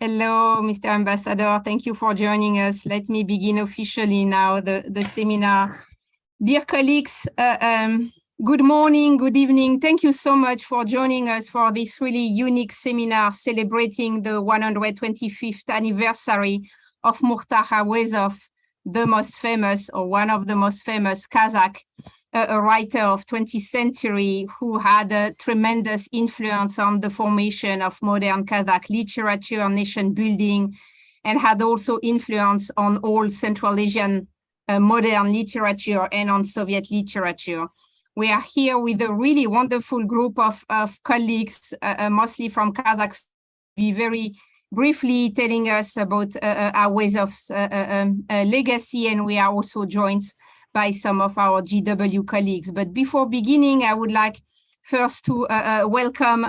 Hello, Mr. Ambassador. Thank you for joining us. Let me begin officially now the seminar. Dear colleagues, good morning, good evening. Thank you so much for joining us for this really unique seminar celebrating the 125th anniversary of Mukhtar Auezov, the most famous or one of the most famous Kazakh a writer of 20th century who had a tremendous influence on the formation of modern Kazakh literature, nation building, and had also influence on all Central Asian modern literature and on Soviet literature. We are here with a really wonderful group of colleagues, mostly from Kazakhstan, be very briefly telling us about Auezov's legacy, and we are also joined by some of our GW colleagues. But before beginning, I would like first to welcome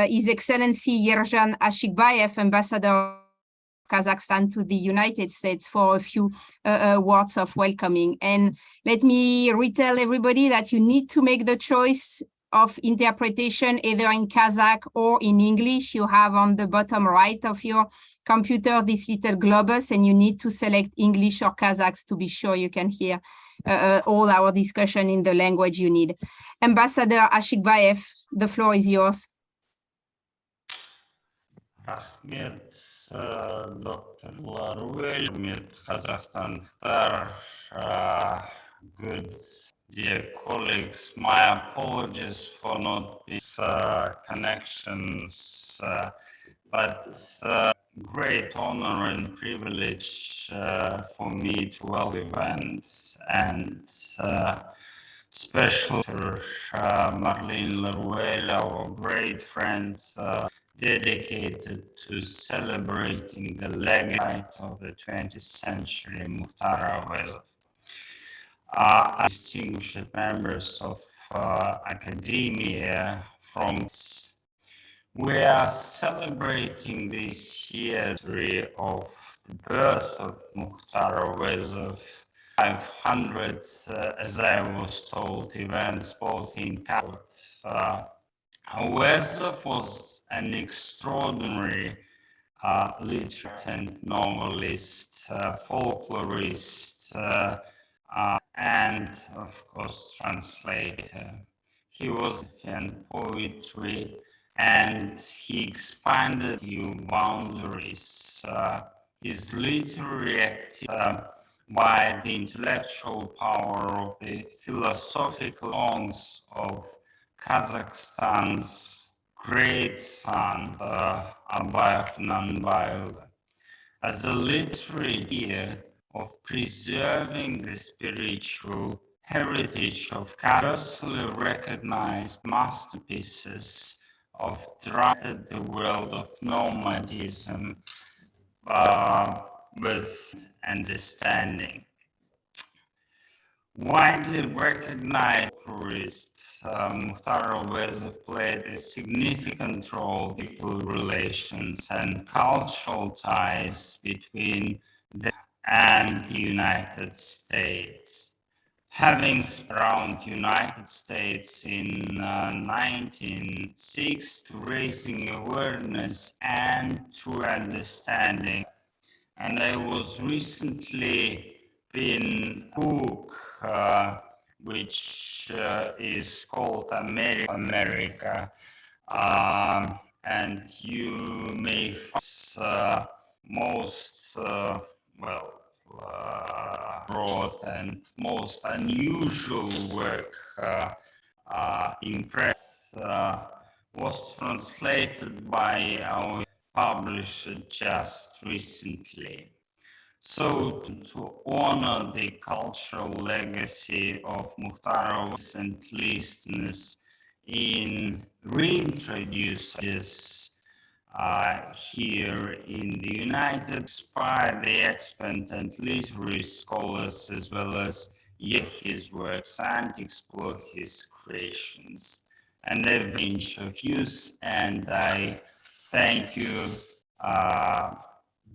His Excellency Yerzhan Ashikbayev, Ambassador of Kazakhstan to the United States, for a few words of welcoming. And let me retell everybody that you need to make the choice of interpretation either in Kazakh or in English. You have on the bottom right of your computer this little globus, and you need to select English or Kazakh to be sure you can hear all our discussion in the language you need. Ambassador Ashikbayev, the floor is yours. Rahmet, Dr. Laruelle, Kazakhstan, good dear colleagues. My apologies for not these connections, but great honor and privilege for me to welcome events, and special to Marlene Laruelle, our great friend, dedicated to celebrating the legacy of the 20th century, Mukhtar Auezov. Distinguished members of academia from we are celebrating this year of the birth of Mukhtar Auezov. 500, as I was told, events both in Kazakhstan. Auezov was an extraordinary literate and novelist, folklorist, and of course translator. He was in poetry, and he expanded new boundaries. His literary activity by the intellectual power of the philosophical songs of Kazakhstan's great son, Abai, as a literary year of preserving the spiritual heritage of universally recognized masterpieces of the world of nomadism with understanding. Widely recognized tourist, Mukhtar Auezov played a significant role in people relations and cultural ties between them and the United States. Having around the United States in 1960 to raising awareness and true understanding. And I was recently in a book which is called America. And you may find most broad and most unusual work in press was translated by our publisher just recently. So to honor the cultural legacy of Mukhtar Auezov and listeners in reintroducing here in the United States by the expert and literary scholars, as well as his works and explore his creations and a range of views. And I thank you,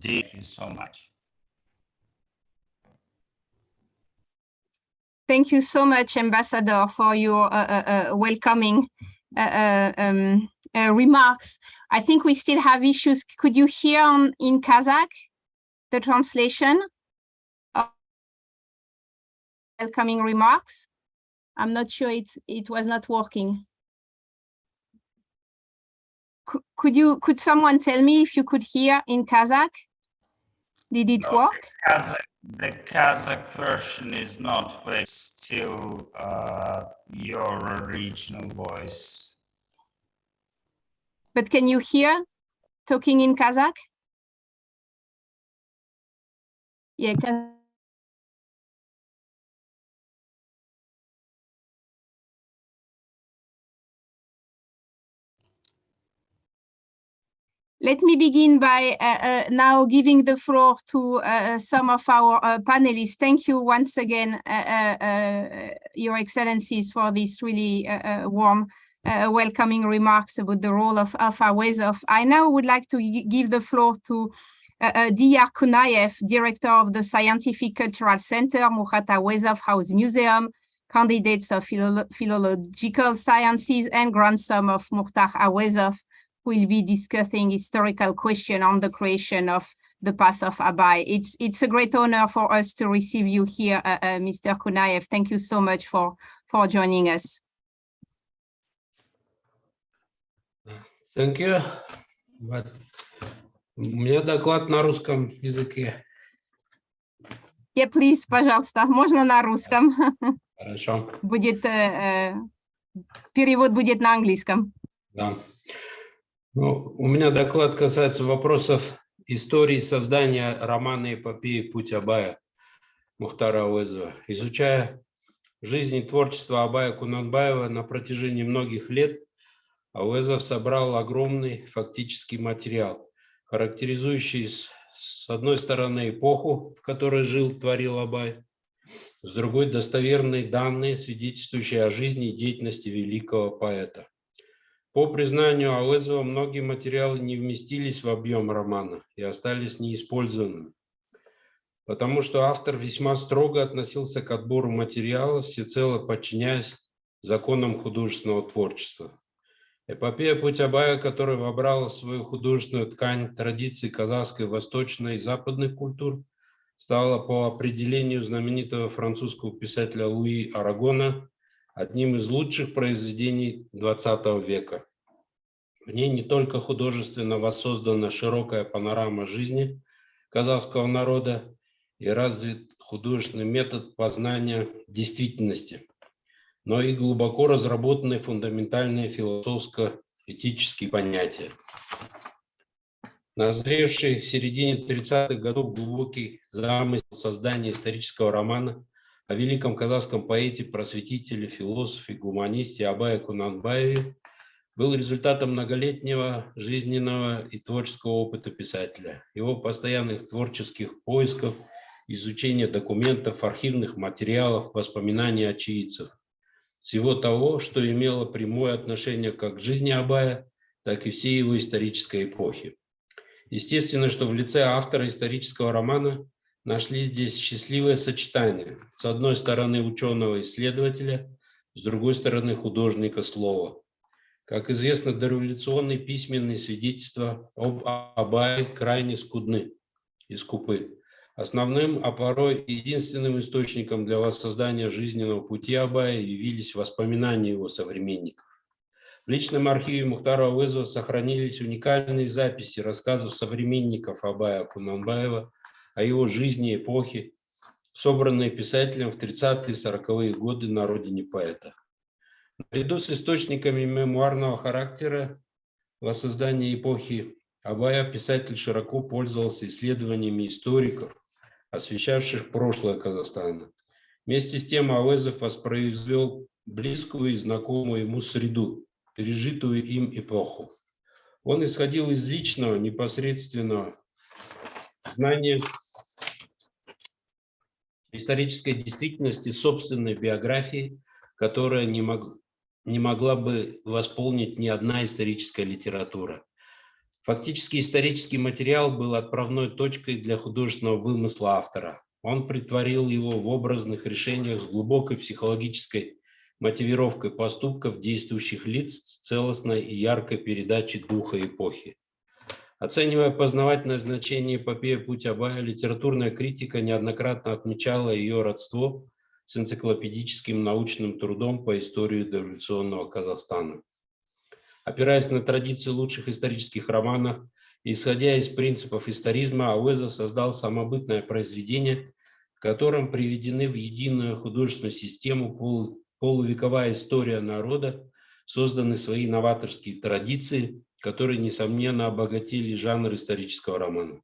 deeply so much. Thank you so much, Ambassador, for your welcoming remarks. I think we still have issues. Could you hear in Kazakh the translation of welcoming remarks? I'm not sure it was not working. Could someone tell me if you could hear in Kazakh? Did it work? The Kazakh version is not, but it's still your original voice. But can you hear talking in Kazakh? Yeah. Let me begin by now giving the floor to some of our panelists. Thank you once again, Your Excellencies, for these really warm welcoming remarks about the role of Auezov. I now would like to give the floor to Diyar Kunayev, Director of the Scientific Cultural Center, Mukhtar Auezov House Museum, candidates of philological sciences, and grandson of Mukhtar Auezov, who will be discussing historical question on the creation of the Path of Abai. It's a great honor for us to receive you here, Mr. Kunayev. Thank you so much for joining us. Thank you. But у меня доклад на русском языке. Yeah, please, пожалуйста, можно на русском. Хорошо. Будет перевод будет на английском. Да. Ну, у меня доклад касается вопросов истории создания романа эпопеи «Путь Абая» Мухтара Ауезова. Изучая жизнь и творчество Абая Кунанбаева на протяжении многих лет, Ауезов собрал огромный фактический материал, характеризующий с одной стороны эпоху, в которой жил, творил Абай, с другой достоверные данные, свидетельствующие о жизни и деятельности великого поэта. По признанию Ауезова, многие материалы не вместились в объем романа и остались неиспользованными, потому что автор весьма строго относился к отбору материалов, всецело подчиняясь законам художественного творчества. Эпопея «Путь Абая», которая вобрала в свою художественную ткань традиции казахской, восточной и западных культур, стала по определению знаменитого французского писателя Луи Арагона одним из лучших произведений XX века. В ней не только художественно воссоздана широкая панорама жизни казахского народа и развит художественный метод познания действительности, но и глубоко разработанные фундаментальные философско-этические понятия. Назревший в середине 30-х годов глубокий замысел создания исторического романа о великом казахском поэте, просветителе, философе, гуманисте Абае Кунанбаеве был результатом многолетнего жизненного и творческого опыта писателя, его постоянных творческих поисков, изучения документов, архивных материалов, воспоминаний очевидцев, всего того, что имело прямое отношение как к жизни Абая, так и всей его исторической эпохи. Естественно, что в лице автора исторического романа нашли здесь счастливое сочетание. С одной стороны, ученого-исследователя, с другой стороны, художника слова. Как известно, дореволюционные письменные свидетельства об Абае крайне скудны и скупы. Основным, а порой единственным источником для воссоздания жизненного пути Абая явились воспоминания его современников. В личном архиве Мухтара Ауезова сохранились уникальные записи рассказов современников Абая Кунанбаева о его жизни и эпохе, собранные писателем в 30-е и 40-е годы на родине поэта. Наряду с источниками мемуарного характера воссоздания эпохи Абая писатель широко пользовался исследованиями историков, освещавших прошлое Казахстана. Вместе с тем Ауезов воспроизвел близкую и знакомую ему среду, пережитую им эпоху. Он исходил из личного, непосредственного знания исторической действительности, собственной биографии, которая не могла бы восполнить ни одна историческая литература. Фактически исторический материал был отправной точкой для художественного вымысла автора. Он претворил его в образных решениях с глубокой психологической мотивировкой поступков действующих лиц с целостной и яркой передачей духа эпохи. Оценивая познавательное значение эпопеи «Путь Абая», литературная критика неоднократно отмечала ее родство с энциклопедическим научным трудом по истории дореволюционного Казахстана. Опираясь на традиции лучших исторических романов и исходя из принципов историзма, Ауэзов создал самобытное произведение, в котором приведены в единую художественную систему полувековая история народа, созданы свои новаторские традиции, которые, несомненно, обогатили жанр исторического романа.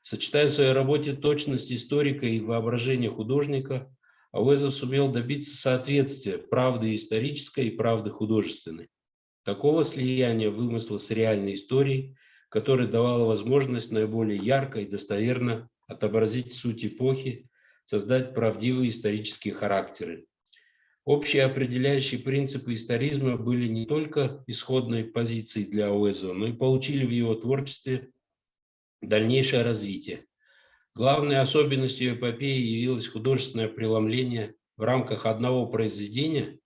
Сочетая в своей работе точность историка и воображение художника, Ауэзов сумел добиться соответствия правды исторической и правды художественной. Такого слияния вымысла с реальной историей, которое давало возможность наиболее ярко и достоверно отобразить суть эпохи, создать правдивые исторические характеры. Общие определяющие принципы историзма были не только исходной позицией для Ауэзова, но и получили в его творчестве дальнейшее развитие. Главной особенностью эпопеи явилось художественное преломление в рамках одного произведения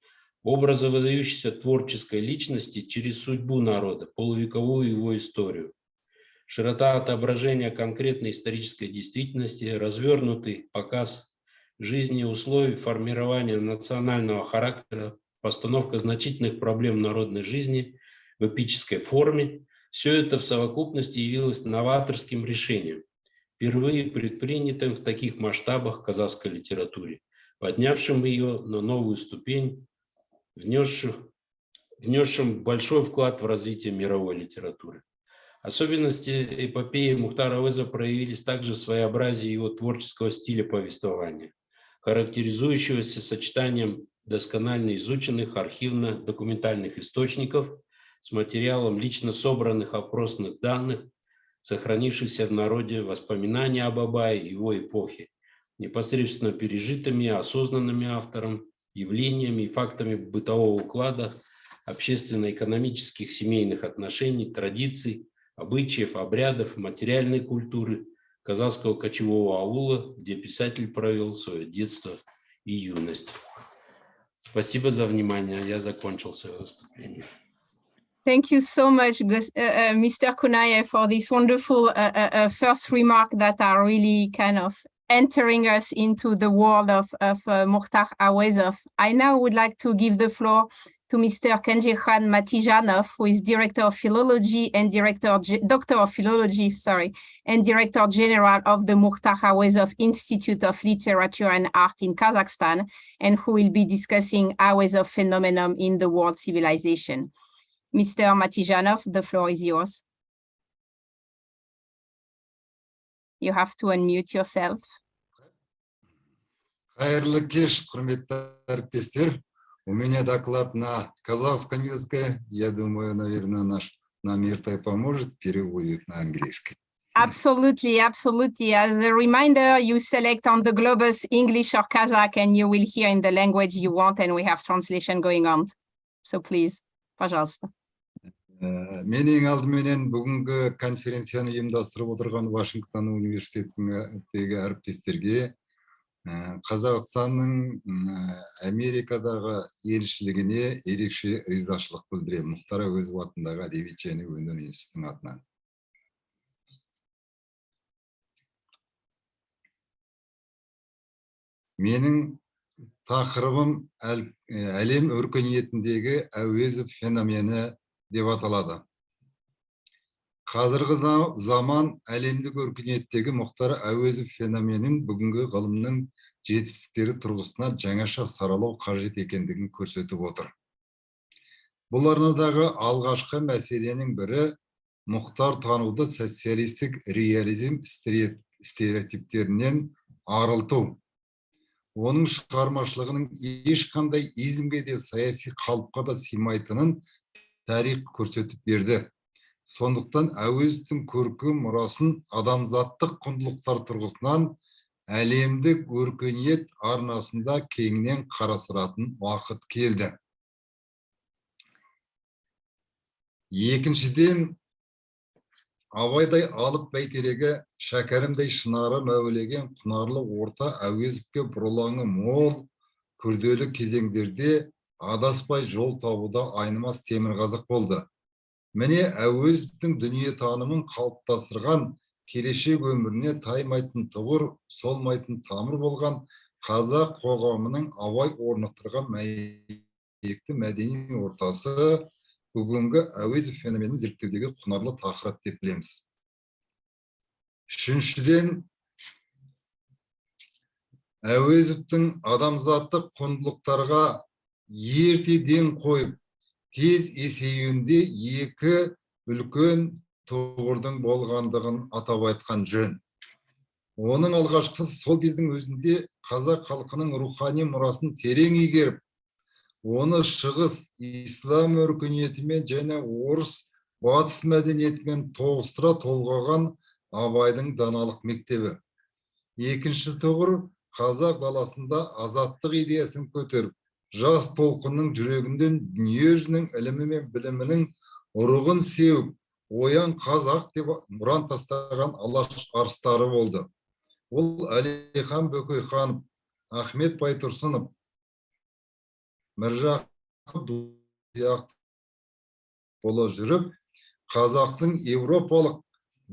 образа выдающейся творческой личности через судьбу народа, полувековую его историю. Широта отображения конкретной исторической действительности, развернутый показ жизни и условий формирования национального характера, постановка значительных проблем народной жизни в эпической форме – все это в совокупности явилось новаторским решением, впервые предпринятым в таких масштабах казахской литературе, поднявшим ее на новую ступень, внесшим большой вклад в развитие мировой литературы. Особенности эпопеи Мухтара Ауэзова проявились также в своеобразии его творческого стиля повествования, характеризующегося сочетанием досконально изученных архивно-документальных источников с материалом лично собранных опросных данных, сохранившихся в народе воспоминаний об Абае и его эпохе, непосредственно пережитыми, осознанными автором, явлениями и фактами бытового уклада, общественно-экономических семейных отношений, традиций, обычаев, обрядов, материальной культуры казахского кочевого аула, где писатель провел свое детство и юность. Спасибо за внимание. Я закончил свое выступление. Thank you so much, Mr. Kunayev, for this wonderful first remark that are really kind of entering us into the world of Mukhtar Auezov. I now would like to give the floor to Mr. Yerzhan Matijanov, who is Director of Philology and Doctor of Philology, and Director General of the Mukhtar Auezov Institute of Literature and Art in Kazakhstan, and who will be discussing Auezov phenomenon in the world civilization. Mr. Matijanov, the floor is yours. You have to unmute yourself. Хайрлы кеш, құрметті әріптестер. У меня доклад на казахском языке. Я думаю, наверное, наш Намиртай поможет, переводит на английский. Absolutely, absolutely. As a reminder, you select on the globus English or Kazakh, and you will hear in the language you want, and we have translation going on. So please, пожалуйста. Менің алдыменен бүгінгі конференцияны ұйымдастырып отырған Вашингтон университетіндегі әріптестерге, Қазақстанның Америкадағы елшілігіне ерекше ризашылық білдіремін. Мұхтар Ауезов атындағы әдебиет және өнер институтының атынан. Менің тақырыбым әлем өркениетіндегі Ауезов феномені деп аталады. Қазіргі заман әлемдік өркениеттегі Мұхтар Ауезов феноменін бүгінгі ғылымның жетістіктері тұрғысынан жаңаша саралау қажет екендігін көрсетіп отыр. Бұл арнадағы алғашқы мәселенің бірі Мұхтар тануды социалистік реализм стереотиптерінен арылту. Оның шығармашылығының ешқандай измге де саяси қалыпқа да сыймайтынын тарих көрсетіп берді. Сондықтан Ауезовтың көркем мұрасын адамзаттық құндылықтар тұрғысынан әлемдік өркениет арнасында кеңінен қарастыратын уақыт келді. Екіншіден, Абайдай алып бәйтерегі, шәкәрімдей шынары мәуелеген құнарлы орта Ауезовке бұрылаңы мол, күрделі кезеңдерде адаспай жол табуда айнымас темірқазық болды. Міне Әуезовтің дүниетанымын қалыптастырған, келешек өміріне таймайтын тұғыр, солмайтын тамыр болған қазақ қоғамының Абай орнықтырған мәйекті мәдени ортасы бүгінгі Әуезов феноменін зерттеудегі құнарлы тақырып деп білеміз. Үшіншіден, Әуезовтің адамзаттық құндылықтарға ертеден қойып, тез есеюінде екі үлкен тұғырдың болғандығын атап айтқан жөн. Оның алғашқысы сол кездің өзінде қазақ халқының рухани мұрасын терең игеріп, оны шығыс ислам өркениетімен және орыс батыс мәдениетімен тоғыстыра толғаған Абайдың даналық мектебі. Екінші тұғыр қазақ даласында азаттық идеясын көтеріп, жас толқынның жүрегінде дүниежүзінің ілімі мен білімінің ұрығын сеуіп, оян қазақ деп мұран тастаған Алаш арыстары болды. Ол Әлихан Бөкейханов, Ахмет Байтұрсынов, Міржақып сияқты бола жүріп, қазақтың европалық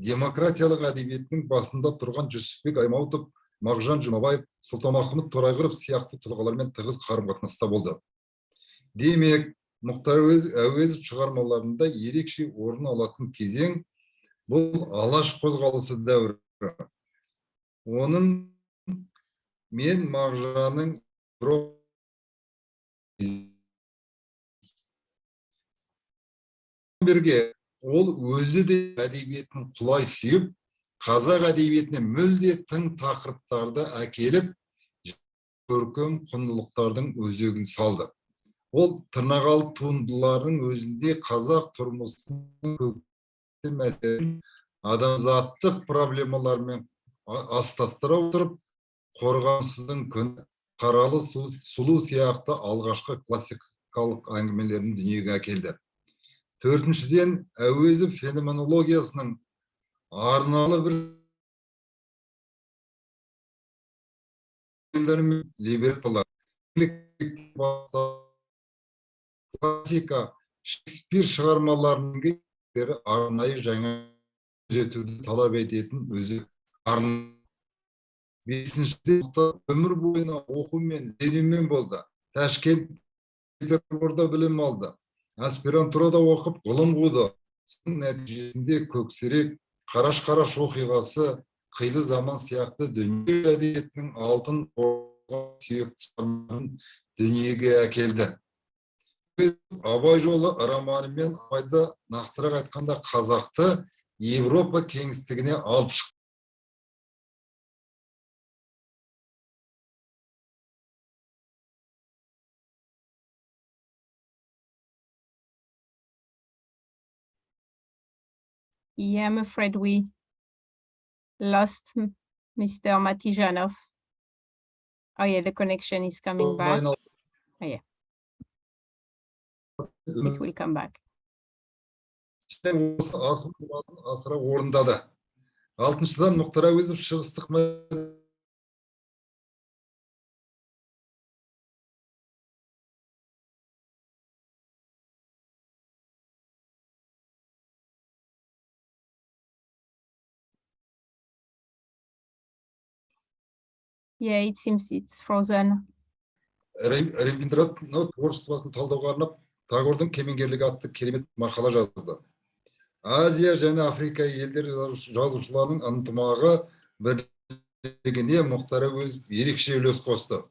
демократиялық әдебиетінің басында тұрған Жүсіпбек Аймауытов, Мағжан Жұмабаев, Сұлтанмахмұт Торайғыров сияқты тұлғалармен тығыз қарым-қатынаста болды. Демек, Мұхтар Әуезов шығармаларында ерекше орын алатын кезең бұл Алаш қозғалысы дәуірі. Оның мен Мағжанның бірге ол өзі де әдебиетін құлай сүйіп, қазақ әдебиетіне мүлде тың тақырыптарды әкеліп, көркем құндылықтардың өзегін салды. Ол тырнақалды туындылардың өзінде қазақ тұрмысының көкті мәселелерін адамзаттық проблемалармен астастыра отырып, қорғансыздың күні, қаралы сұлу сияқты алғашқы классикалық әңгімелерін дүниеге әкелді. Төртіншіден, Әуезов феноменологиясының арналы бір либералдар, классика, Шекспир шығармаларының арнайы жаңа түзетуді талап ететін өзі арнайы. Бесіншіден, өмір бойына оқумен, ізденумен болды. Ташкент, Петербургда білім алды. Аспирантурада оқып, ғылым қуды. Соның нәтижесінде Көксерек, Қараш-Қараш оқиғасы, Қилы заман сияқты дүние әдебиетінің алтын сүйекті шығармаларын дүниеге әкелді. Абай жолы романымен Абайды нақтырақ айтқанда қазақты Европа кеңістігіне алып шықты. Yeah, I'm afraid we lost Mr. Matijanov. Oh yeah, the connection is coming back. Oh yeah. It will come back. Асыра орындады. Алтыншыдан, Мұхтар Әуезов шығыстық Yeah, it seems it's frozen. Рембрандт творчествосын талдауға арнап, Тагордың кемеңгерлігі атты керемет мақала жазды. Азия және Африка елдері жазушыларының ынтымағы бірлігіне Мұхтар Әуезов ерекше үлес қосты.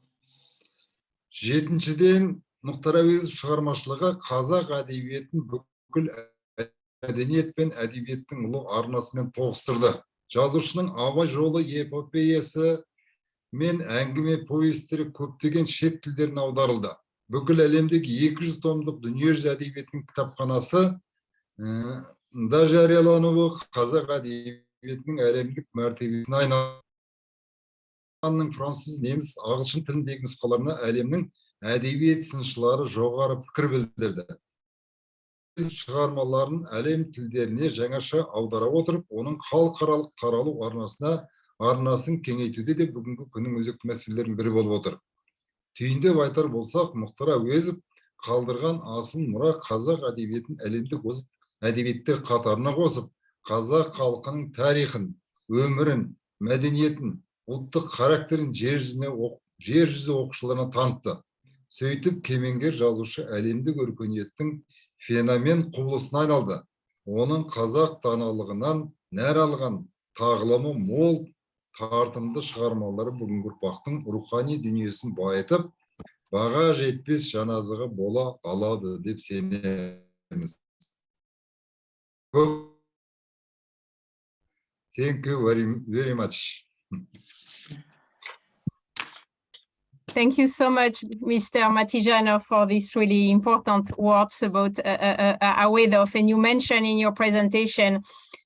Жетіншіден, Мұхтар Әуезов шығармашылығы қазақ әдебиетін бүкіл мәдениет пен әдебиеттің ұлы арнасымен тоғыстырды. Жазушының Абай жолы эпопеясы мен әңгіме повестері көптеген шет тілдеріне аударылды. Бүкіл әлемдегі 200 томдық дүниежүзі әдебиетінің кітапханасы да жариялануы қазақ әдебиетінің әлемдік мәртебесіне айналды. Француз, неміс, ағылшын тіліндегі нұсқаларына әлемнің әдебиет сыншылары жоғары пікір білдірді. Шығармаларын әлем тілдеріне жаңаша аудара отырып, оның халықаралық таралу арнасын кеңейтуде де бүгінгі күннің өзекті мәселелерінің бірі болып отыр. Түйіндеп айтар болсақ, Мұхтар Әуезов қалдырған асыл мұра қазақ әдебиетін әлемдік әдебиеттер қатарына қосып, қазақ халқының тарихын, өмірін, мәдениетін, ұлттық характерін жер жүзі оқушыларына танытты. Сөйтіп, кемеңгер жазушы әлемдік өркениеттің феномен құбылысына айналды. Оның қазақ даналығынан нәр алған тағылымы мол, тартымды шығармалары бүгінгі ұрпақтың рухани дүниесін байытып, баға жетпес жаназығы бола алады деп сенеміз. Thank you very much. Thank you so much, Mr. Matijanov, for these really important words about Auezov. And you mentioned in your presentation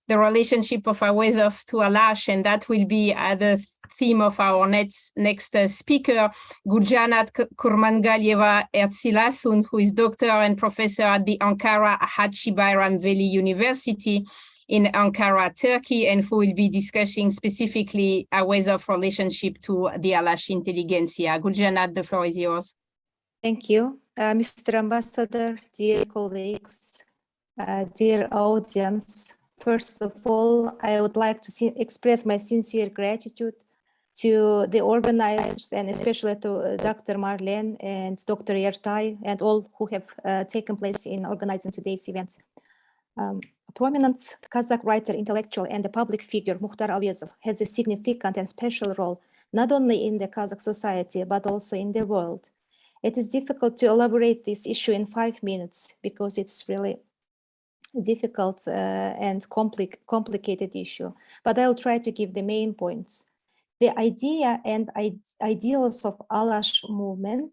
the relationship of Auezov to Alash, and that will be the theme of our next speaker, Guljanat Kurmangalieva Ertsilasun, who is doctor and professor at the Ankara Ashikbayev Veli University in Ankara, Turkey, and who will be discussing specifically Auezov relationship to the Alash intelligentsia. Guljanat, the floor is yours. Thank you, Mr. Ambassador, dear colleagues, dear audience. First of all, I would like to express my sincere gratitude to the organizers, and especially to Dr. Marlene and Dr. Yerzhan and all who have taken place in organizing today's event. A prominent Kazakh writer, intellectual, and a public figure, Mukhtar Auezov, has a significant and special role, not only in the Kazakh society, but also in the world. It is difficult to elaborate this issue in 5 minutes because it's really difficult and complicated issue, but I'll try to give the main points. The idea and ideals of Alash movement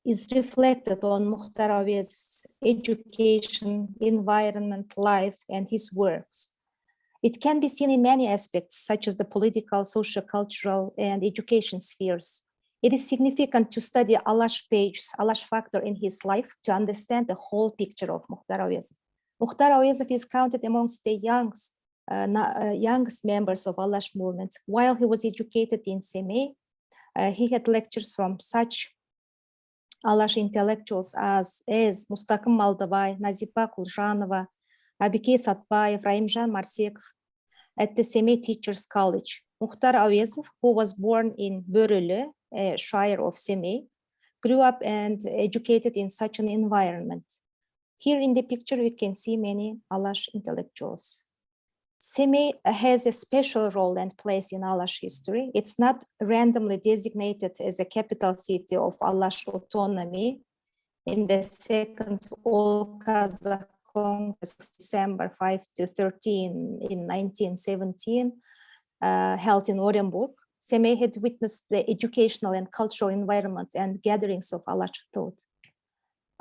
is reflected on Mukhtar Auezov's education, environment, life, and his works. It can be seen in many aspects, such as the political, social, cultural, and education spheres. It is significant to study Alash factor in his life to understand the whole picture of Mukhtar Auezov. Mukhtar Auezov is counted amongst the youngest members of Alash movement. While he was educated in Semey, he had lectures from such Alash intellectuals as Mustaqim Maldavai, Nazipa Kulzhanova, Abikey Satbayev, Raimjan Marsekov at the Semey Teachers College. Mukhtar Auezov, who was born in Börülü, a shire of Semey, grew up and educated in such an environment. Here in the picture, we can see many Alash intellectuals. Semey has a special role and place in Alash history. It's not randomly designated as a capital city of Alash autonomy in the second All-Kazakh Congress of December 5 to 13 in 1917, held in Orenburg. Semey had witnessed the educational and cultural environment and gatherings of Alash thought.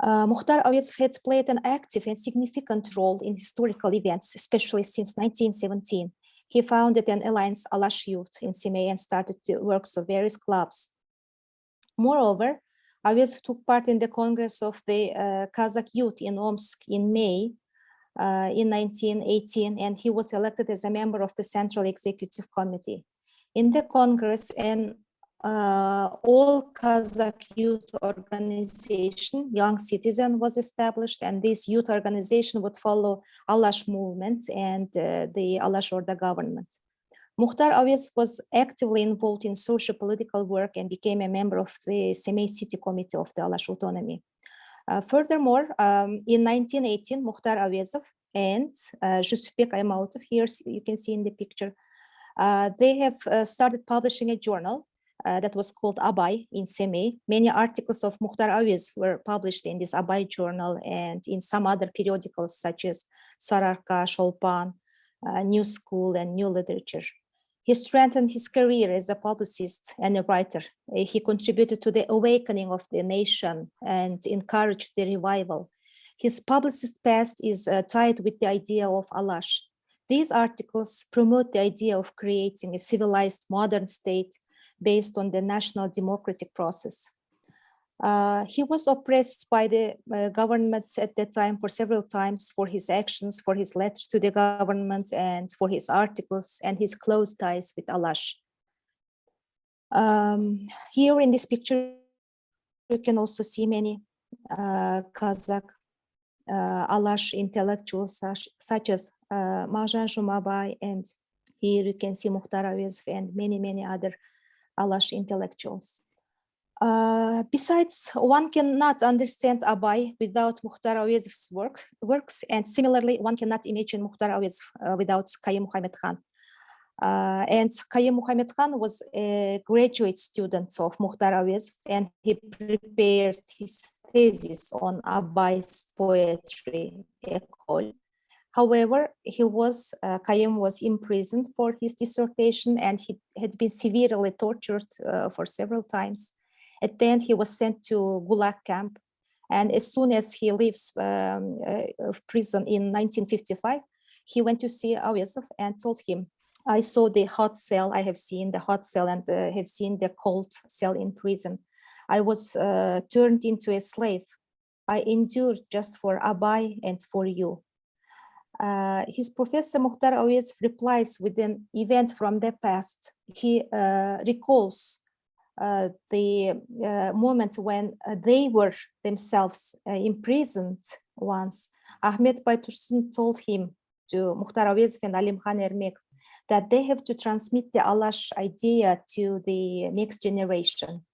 Mukhtar Auezov had played an active and significant role in historical events, especially since 1917. He founded an alliance, Alash Youth, in Semey and started the works of various clubs. Moreover, Auezov took part in the Congress of the Kazakh Youth in Omsk in May in 1918, and he was elected as a member of the Central Executive Committee. In the Congress, an all Kazakh youth organization, Young Citizen, was established, and this youth organization would follow Alash movement and the Alash Orda government. Mukhtar Auezov was actively involved in socio-political work and became a member of the Semey City Committee of the Alash Autonomy. Furthermore, in 1918, Mukhtar Auezov and Jusupbek Aymautov, here you can see in the picture, they have started publishing a journal that was called Abai in Semey. Many articles of Mukhtar Auezov were published in this Abai journal and in some other periodicals such as Sararka, Sholpan, New School, and New Literature. He strengthened his career as a publicist and a writer. He contributed to the awakening of the nation and encouraged the revival. His publicist past is tied with the idea of Alash. These articles promote the idea of creating a civilized modern state based on the national democratic process. He was oppressed by the government at that time for several times for his actions, for his letters to the government, and for his articles and his close ties with Alash. Here in this picture, you can also see many Kazakh Alash intellectuals such as Marlene Shumabai, and here you can see Mukhtar Auezov and many other Alash intellectuals. Besides, one cannot understand Abai without Mukhtar Auezov's works, and similarly, one cannot imagine Mukhtar Auezov without Kayım Muhammed Khan. And Kayım Muhammed Khan was a graduate student of Mukhtar Auezov, and he prepared his thesis on Abai's poetry école. However, Kayım was imprisoned for his dissertation, and he had been severely tortured for several times. At the end, he was sent to Gulag camp, and as soon as he leaves prison in 1955, he went to see Auezov and told him, "I saw the hot cell, I have seen the hot cell, and have seen the cold cell in prison. I was turned into a slave. I endured just for Abai and for you." His professor Mukhtar Auezov replies with an event from the past. He recalls the moment when they were themselves imprisoned once. Ahmet Baytursun told him, to Mukhtar Auezov and Alimkhan Ermekov, that they have to transmit the Alash idea to the next generation.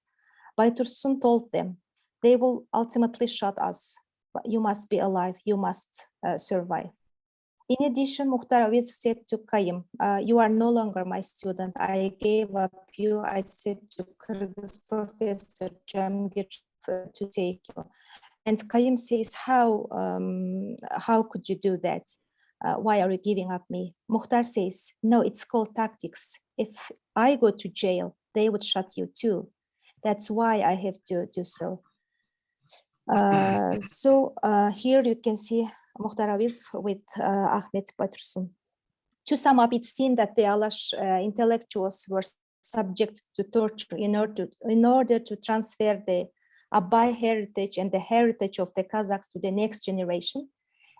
Baytursun told them, "They will ultimately shoot us, but you must be alive, you must survive." In addition, Mukhtar Auezov said to Kayım, "You are no longer my student. I gave up you. I said to Kyrgyz professor Jamgir to take you." And Kayım says, how could you do that? Why are you giving up me? Mukhtar says, "No, it's called tactics. If I go to jail, they would shoot you too. That's why I have to do so." Here you can see Mukhtar Auezov with Ahmet Baytursun. To sum up, it's seen that the Alash intellectuals were subject to torture in order to transfer the Abai heritage and the heritage of the Kazakhs to the next generation.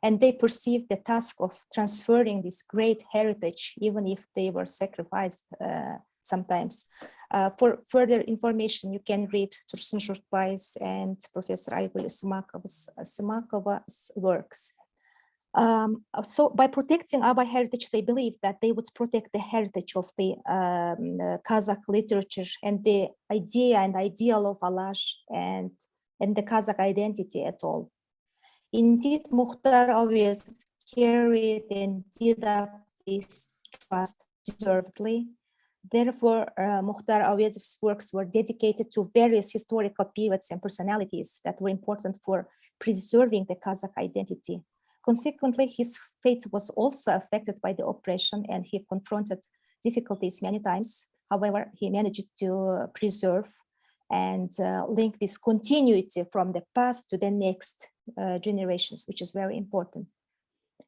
And they perceived the task of transferring this great heritage, even if they were sacrificed sometimes. For further information, you can read Tursun Shurtbay's and Professor Aygul Ismakova's works. So by protecting Abai heritage, they believed that they would protect the heritage of the Kazakh literature and the idea and ideal of Alash and the Kazakh identity at all. Indeed, Mukhtar Auezov carried and did up this trust deservedly. Therefore, Mukhtar Auezov's works were dedicated to various historical periods and personalities that were important for preserving the Kazakh identity. Consequently, his fate was also affected by the oppression, and he confronted difficulties many times. However, he managed to preserve and link this continuity from the past to the next generations, which is very important.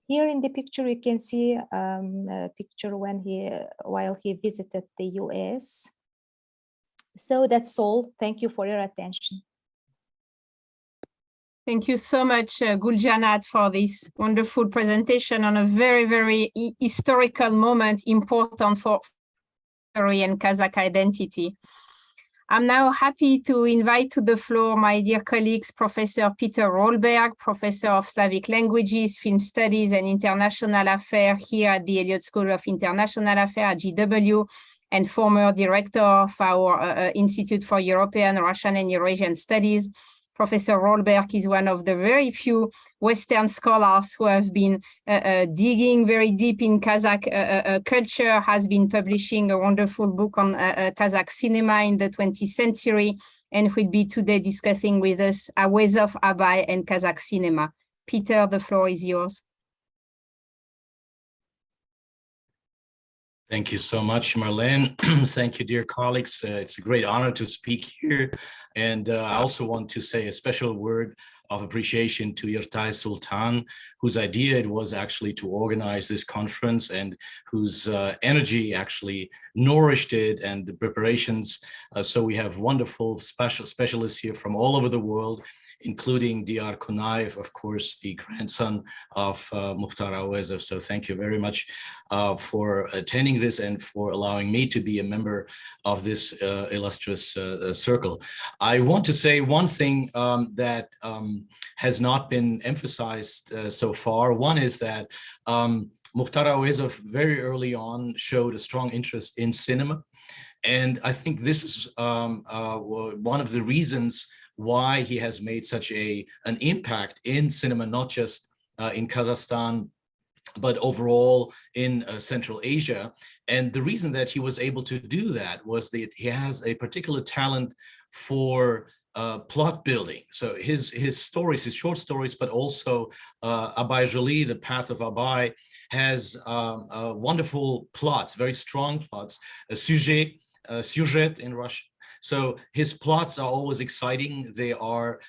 Here in the picture, you can see a picture while he visited the US. So that's all. Thank you for your attention. Thank you so much, Guljanat, for this wonderful presentation on a very historical moment important for and Kazakh identity. I'm now happy to invite to the floor my dear colleagues, Professor Peter Rollberg, Professor of Slavic Languages, Film Studies and International Affairs here at the Elliott School of International Affairs at GW, and former director of our Institute for European, Russian and Eurasian Studies. Professor Rollberg is one of the very few Western scholars who have been digging very deep in Kazakh culture, has been publishing a wonderful book on Kazakh cinema in the 20th century, and will be today discussing with us Auezov, Abai, and Kazakh cinema. Peter, the floor is yours. Thank you so much, Marlene. Thank you, dear colleagues. It's a great honor to speak here. And I also want to say a special word of appreciation to Yertai Sultan, whose idea it was actually to organize this conference and whose energy actually nourished it and the preparations. So we have wonderful specialists here from all over the world, including Dr. Konaev, of course, the grandson of Mukhtar Auezov. So thank you very much for attending this and for allowing me to be a member of this illustrious circle. I want to say one thing that has not been emphasized so far. One is that Mukhtar Auezov very early on showed a strong interest in cinema. And I think this is one of the reasons why he has made such an impact in cinema, not just in Kazakhstan, but overall in Central Asia. And the reason that he was able to do that was that he has a particular talent for plot building. So his stories, his short stories, but also Abai, The Path of Abai, has wonderful plots, very strong plots, a sujet in Russian. So his plots are always exciting. They are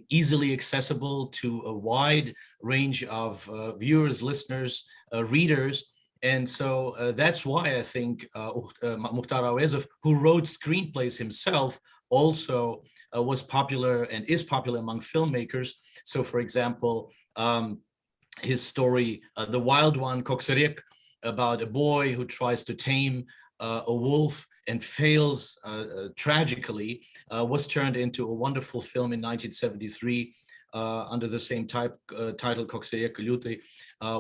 easily accessible to a wide range of viewers, listeners, readers. And so that's why I think Mukhtar Auezov, who wrote screenplays himself, also was popular and is popular among filmmakers. So for example, his story, The Wild One, Kokserek, about a boy who tries to tame a wolf and fails tragically, was turned into a wonderful film in 1973 under the same title, Kokserek Lyutый,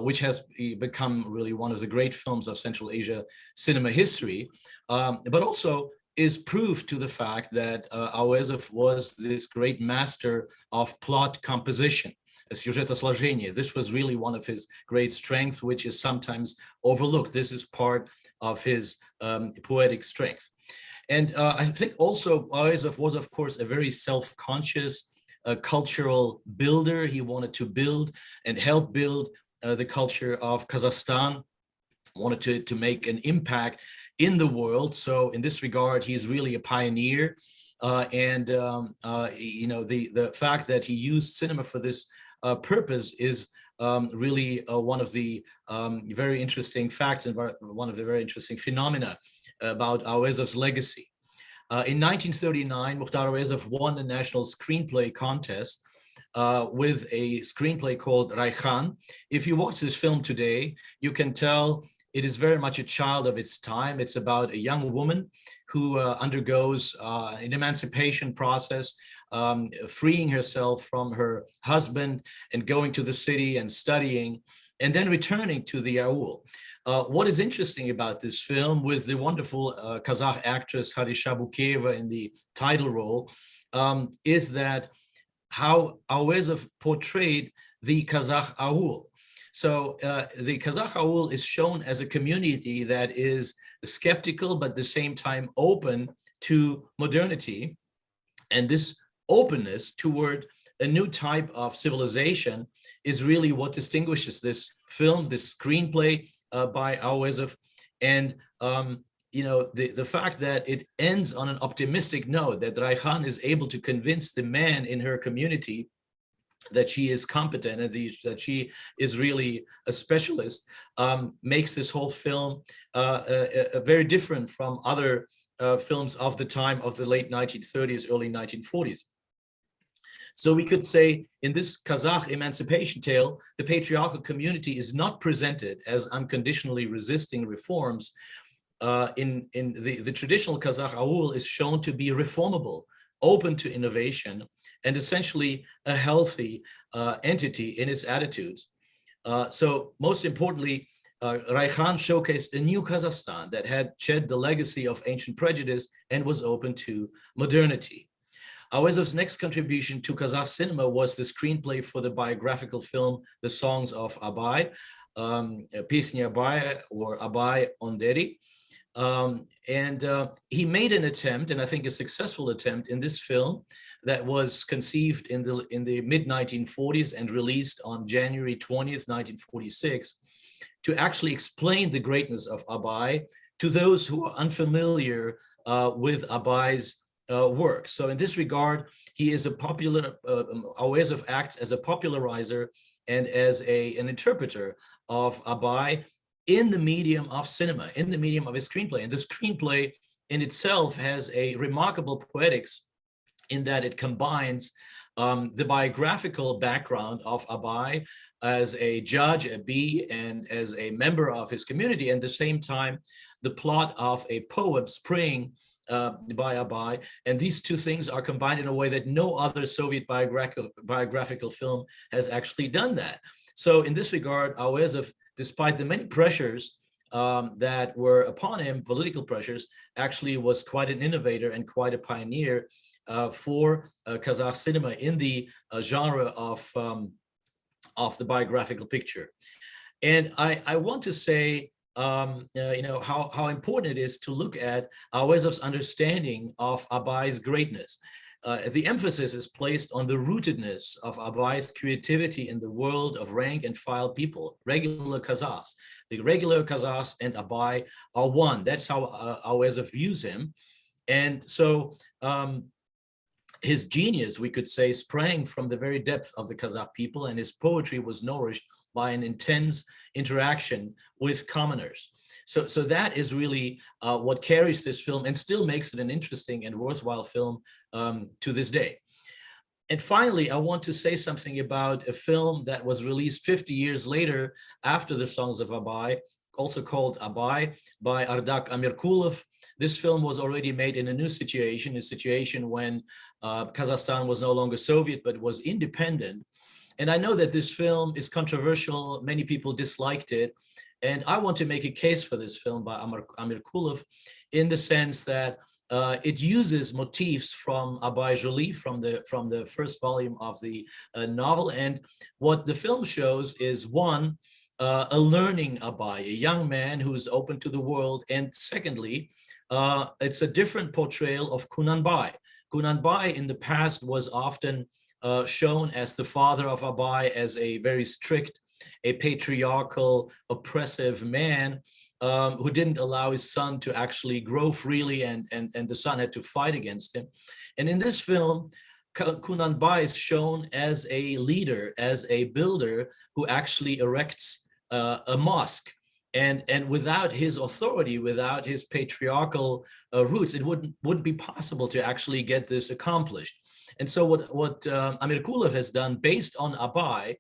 which has become really one of the great films of Central Asia cinema history, but also is proof to the fact that Auezov was this great master of plot composition. Сюжетосложение. This was really one of his great strengths, which is sometimes overlooked. This is part of his poetic strength. And I think also Auezov was, of course, a very self-conscious cultural builder. He wanted to build and help build the culture of Kazakhstan, wanted to make an impact in the world. So in this regard, he's really a pioneer. You know, the fact that he used cinema for this purpose is really one of the very interesting facts and one of the very interesting phenomena about Auezov's legacy. In 1939, Mukhtar Auezov won a national screenplay contest with a screenplay called Rayhan. If you watch this film today, you can tell it is very much a child of its time. It's about a young woman who undergoes an emancipation process, freeing herself from her husband and going to the city and studying, and then returning to the aul. What is interesting about this film, with the wonderful Kazakh actress Hadisha Bukeva in the title role, is that how Auezov portrayed the Kazakh aul. So the Kazakh aul is shown as a community that is skeptical, but at the same time open to modernity. And this openness toward a new type of civilization is really what distinguishes this film, this screenplay by Auezov. And you know, the fact that it ends on an optimistic note, that Rayhan is able to convince the man in her community that she is competent and that she is really a specialist, makes this whole film very different from other films of the time of the late 1930s, early 1940s. So we could say in this Kazakh emancipation tale, the patriarchal community is not presented as unconditionally resisting reforms. In the traditional Kazakh aul is shown to be reformable, open to innovation, and essentially a healthy entity in its attitudes. So most importantly, Rayhan showcased a new Kazakhstan that had shed the legacy of ancient prejudice and was open to modernity. Auezov's next contribution to Kazakh cinema was the screenplay for the biographical film The Songs of Abai, Песни Abai, or Abai Onderi. He made an attempt, and I think a successful attempt, in this film that was conceived in the mid-1940s and released on January 20th, 1946, to actually explain the greatness of Abai to those who are unfamiliar with Abai's work. So in this regard, he is a popular, Auezov acts as a popularizer and as an interpreter of Abai in the medium of cinema, in the medium of his screenplay. And the screenplay in itself has a remarkable poetics in that it combines the biographical background of Abai as a judge, a bee, and as a member of his community, and at the same time, the plot of a poem, Spring, by Abai. And these two things are combined in a way that no other Soviet biographical film has actually done that. So in this regard, Auezov, despite the many pressures that were upon him, political pressures, actually was quite an innovator and quite a pioneer for Kazakh cinema in the genre of the biographical picture. And I want to say, how important it is to look at Auezov's understanding of Abai's greatness. The emphasis is placed on the rootedness of Abai's creativity in the world of rank and file people, regular Kazakhs. The regular Kazakhs and Abai are one. That's how Auezov views him. And so his genius, we could say, sprang from the very depth of the Kazakh people, and his poetry was nourished by an intense interaction with commoners. So that is really what carries this film and still makes it an interesting and worthwhile film to this day. And finally, I want to say something about a film that was released 50 years later after the Songs of Abai, also called Abai, by Ardak Amirkulov. This film was already made in a new situation, a situation when Kazakhstan was no longer Soviet, but was independent. And I know that this film is controversial. Many people disliked it. And I want to make a case for this film by Amirkulov in the sense that it uses motifs from Abai Jolie, from the first volume of the novel. And what the film shows is, one, a learning Abai, a young man who's open to the world. And secondly, it's a different portrayal of Kunanbai. Kunanbai in the past was often shown as the father of Abai, as a very strict, a patriarchal, oppressive man who didn't allow his son to actually grow freely, and the son had to fight against him. And in this film, Kunanbai is shown as a leader, as a builder who actually erects a mosque. And without his authority, without his patriarchal roots, it wouldn't be possible to actually get this accomplished. And so what Amirkulov has done, based on Abai,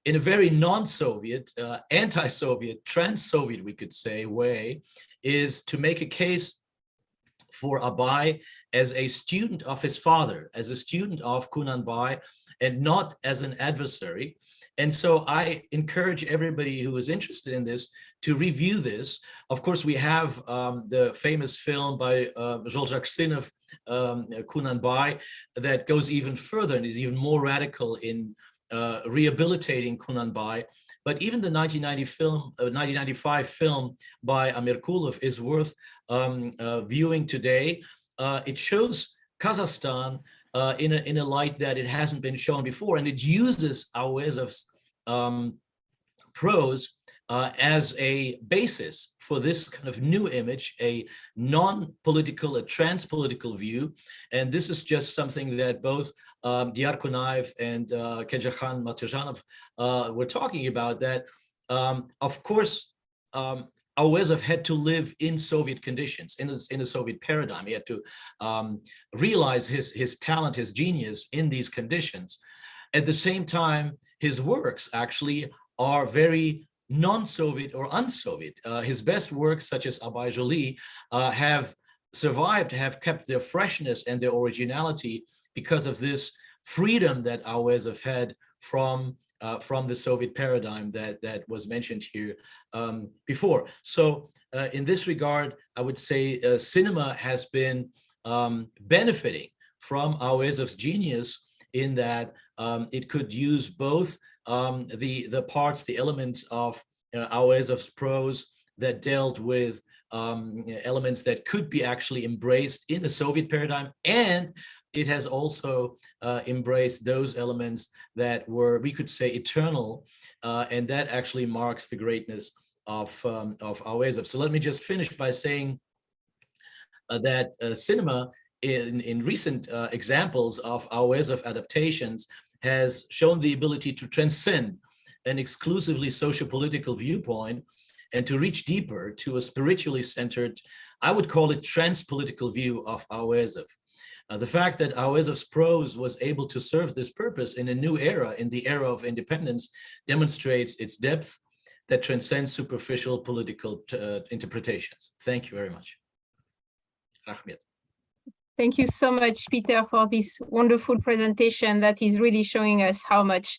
in a very non-Soviet, anti-Soviet, trans-Soviet, we could say, way, is to make a case for Abai as a student of his father, as a student of Kunanbai, and not as an adversary. And so I encourage everybody who is interested in this to review this. Of course, we have the famous film by Zsolzak Sinov, Kunanbai, that goes even further and is even more radical in rehabilitating Kunanbai. But even the 1995 film by Amirkulov is worth viewing today. It shows Kazakhstan in a light that it hasn't been shown before, and it uses Auezov's prose as a basis for this kind of new image, a non-political, a trans-political view. And this is just something that both Dyarkunaev and Kenjakhan Matezhanov were talking about, that of course Auezov had to live in Soviet conditions, in a Soviet paradigm. He had to realize his talent, his genius in these conditions. At the same time, his works actually are very non-Soviet or un-Soviet. His best works, such as Abai Jolie, have survived, have kept their freshness and their originality because of this freedom that Auezov had from the Soviet paradigm that was mentioned here before. So in this regard, I would say cinema has been benefiting from Auezov's genius in that it could use both the parts, the elements of Auezov's prose that dealt with elements that could be actually embraced in the Soviet paradigm, and it has also embraced those elements that were, we could say, eternal, and that actually marks the greatness of Auezov. So let me just finish by saying that cinema in recent examples of Auezov adaptations has shown the ability to transcend an exclusively socio-political viewpoint and to reach deeper to a spiritually centered, I would call it trans-political view of Auezov. The fact that Auezov's prose was able to serve this purpose in a new era, in the era of independence, demonstrates its depth that transcends superficial political interpretations. Thank you very much. Rahmet. Thank you so much, Peter, for this wonderful presentation that is really showing us how much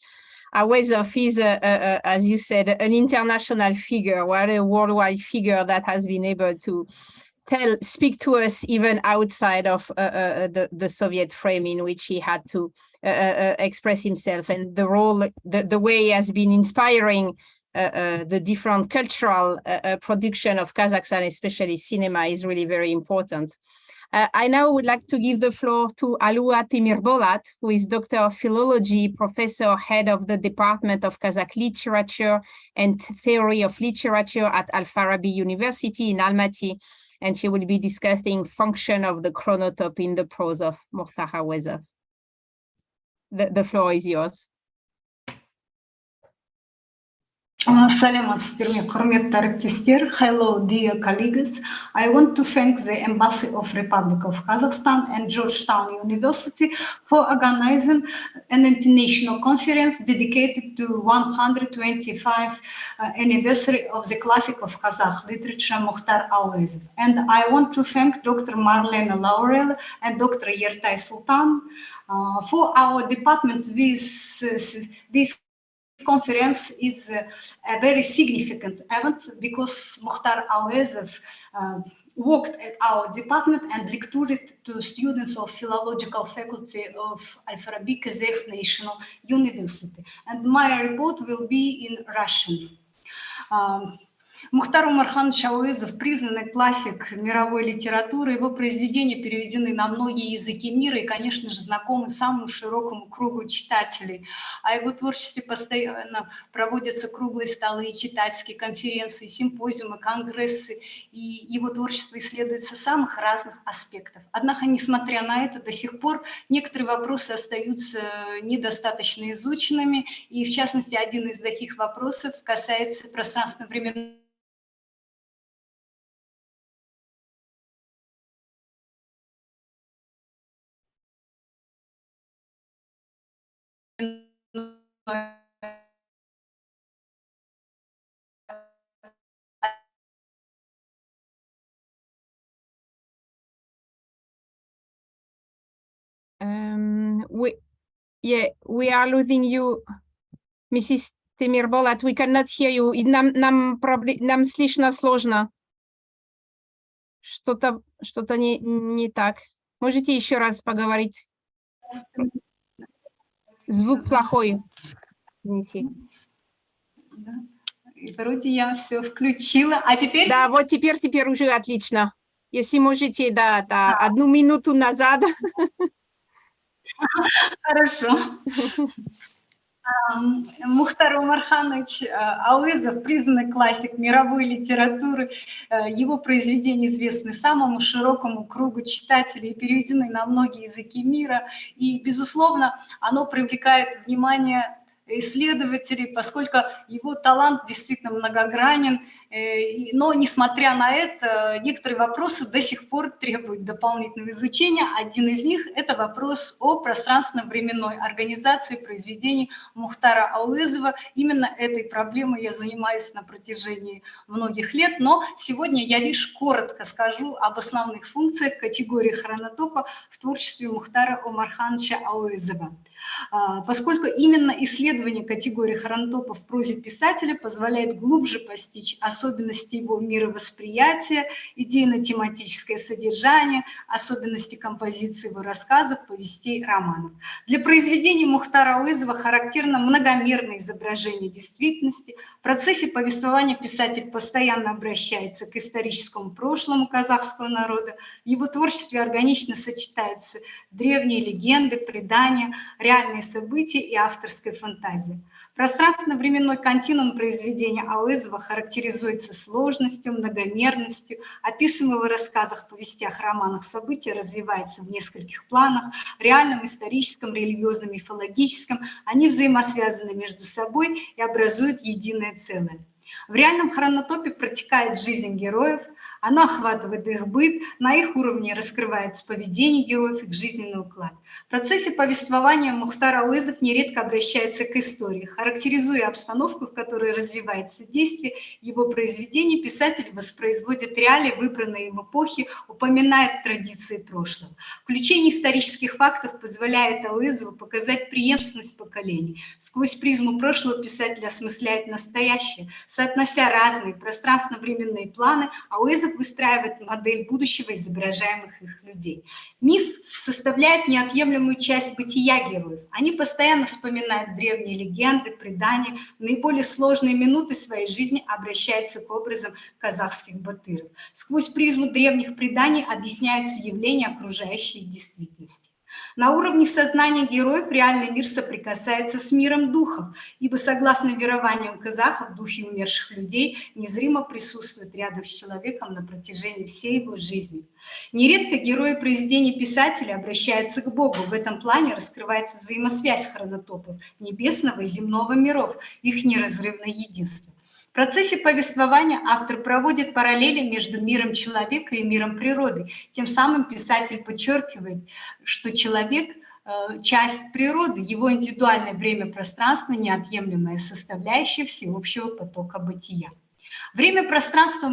Auezov is, as you said, an international figure, or a worldwide figure that has been able to speak to us even outside of the Soviet frame in which he had to express himself, and the role, the way he has been inspiring the different cultural production of Kazakhstan, especially cinema, is really very important. I now would like to give the floor to Alua Temirbolat, who is Doctor of Philology, Professor, Head of the Department of Kazakh Literature and Theory of Literature at Al-Farabi University in Almaty, and she will be discussing function of the chronotope in the prose of Mukhtar Auezov. The floor is yours. Hello, dear colleagues. I want to thank the Embassy of Republic of Kazakhstan and Georgetown University for organizing an international conference dedicated to 125th anniversary of the classic of Kazakh literature, Mukhtar Auezov. And I want to thank Dr. Marlene Laruelle and Dr. Yerzhan Sultan for our department. This conference is a very significant event because Mukhtar Auezov worked at our department and lectured to students of philological faculty of Al-Farabi Kazakh National University. And my report will be in Russian. Мухтар Умарханович Ауезов – признанный классик мировой литературы. Его произведения переведены на многие языки мира и, конечно же, знакомы самому широкому кругу читателей. О его творчестве постоянно проводятся круглые столы, читательские конференции, симпозиумы, конгрессы. И его творчество исследуется с самых разных аспектов. Однако, несмотря на это, до сих пор некоторые вопросы остаются недостаточно изученными. И, в частности, один из таких вопросов касается пространственно-временного we are losing you, Mrs. Temirbolat. We cannot hear you. Нам слышно сложно. Что-то не так. Можете еще раз поговорить? Звук плохой. Извините. Вроде я все включила. А теперь? Да, вот теперь уже отлично. Если можете, да, 1 минуту назад. Хорошо. Мухтар Умарханович Ауезов – признанный классик мировой литературы. Его произведения известны самому широкому кругу читателей и переведены на многие языки мира. И, безусловно, оно привлекает внимание исследователей, поскольку его талант действительно многогранен. Но, несмотря на это, некоторые вопросы до сих пор требуют дополнительного изучения. Один из них – это вопрос о пространственно-временной организации произведений Мухтара Ауезова. Именно этой проблемой я занимаюсь на протяжении многих лет, но сегодня я лишь коротко скажу об основных функциях категории хронотопа в творчестве Мухтара Умархановича Ауезова. Поскольку именно исследование категории хронотопа в прозе писателя позволяет глубже постичь особенности его мировосприятия, идейно-тематическое содержание, особенности композиции его рассказов, повестей, романов. Для произведений Мухтара Ауезова характерно многомерное изображение действительности. В процессе повествования писатель постоянно обращается к историческому прошлому казахского народа. В его творчестве органично сочетаются древние легенды, предания, реальные события и авторская фантазия. Пространственно-временной континуум произведения Ауезова характеризует характеризуется сложностью, многомерностью. Описываемые в рассказах, повестях, романах события развиваются в нескольких планах: реальном, историческом, религиозном, мифологическом. Они взаимосвязаны между собой и образуют единое целое. В реальном хронотопе протекает жизнь героев, оно охватывает их быт, на их уровне раскрывается поведение героев, их жизненный уклад. В процессе повествования Мухтар Ауезов нередко обращается к истории. Характеризуя обстановку, в которой развивается действие его произведений, писатель воспроизводит реалии выбранной им эпохи, упоминает традиции прошлого. Включение исторических фактов позволяет Ауезову показать преемственность поколений. Сквозь призму прошлого писатель осмысляет настоящее. Соотнося разные пространственно-временные планы, Ауезов выстраивает модель будущего изображаемых их людей. Миф составляет неотъемлемую часть бытия героев. Они постоянно вспоминают древние легенды, предания, в наиболее сложные минуты своей жизни обращаются к образам казахских батыров. Сквозь призму древних преданий объясняются явления окружающей действительности. На уровне сознания героев реальный мир соприкасается с миром духов, ибо, согласно верованиям казахов, духи умерших людей незримо присутствуют рядом с человеком на протяжении всей его жизни. Нередко герои произведений писателя обращаются к Богу. В этом плане раскрывается взаимосвязь хронотопов небесного и земного миров, их неразрывное единство. В процессе повествования автор проводит параллели между миром человека и миром природы. Тем самым писатель подчеркивает, что человек – часть природы, его индивидуальное время-пространство – неотъемлемая составляющая всеобщего потока бытия. Время-пространство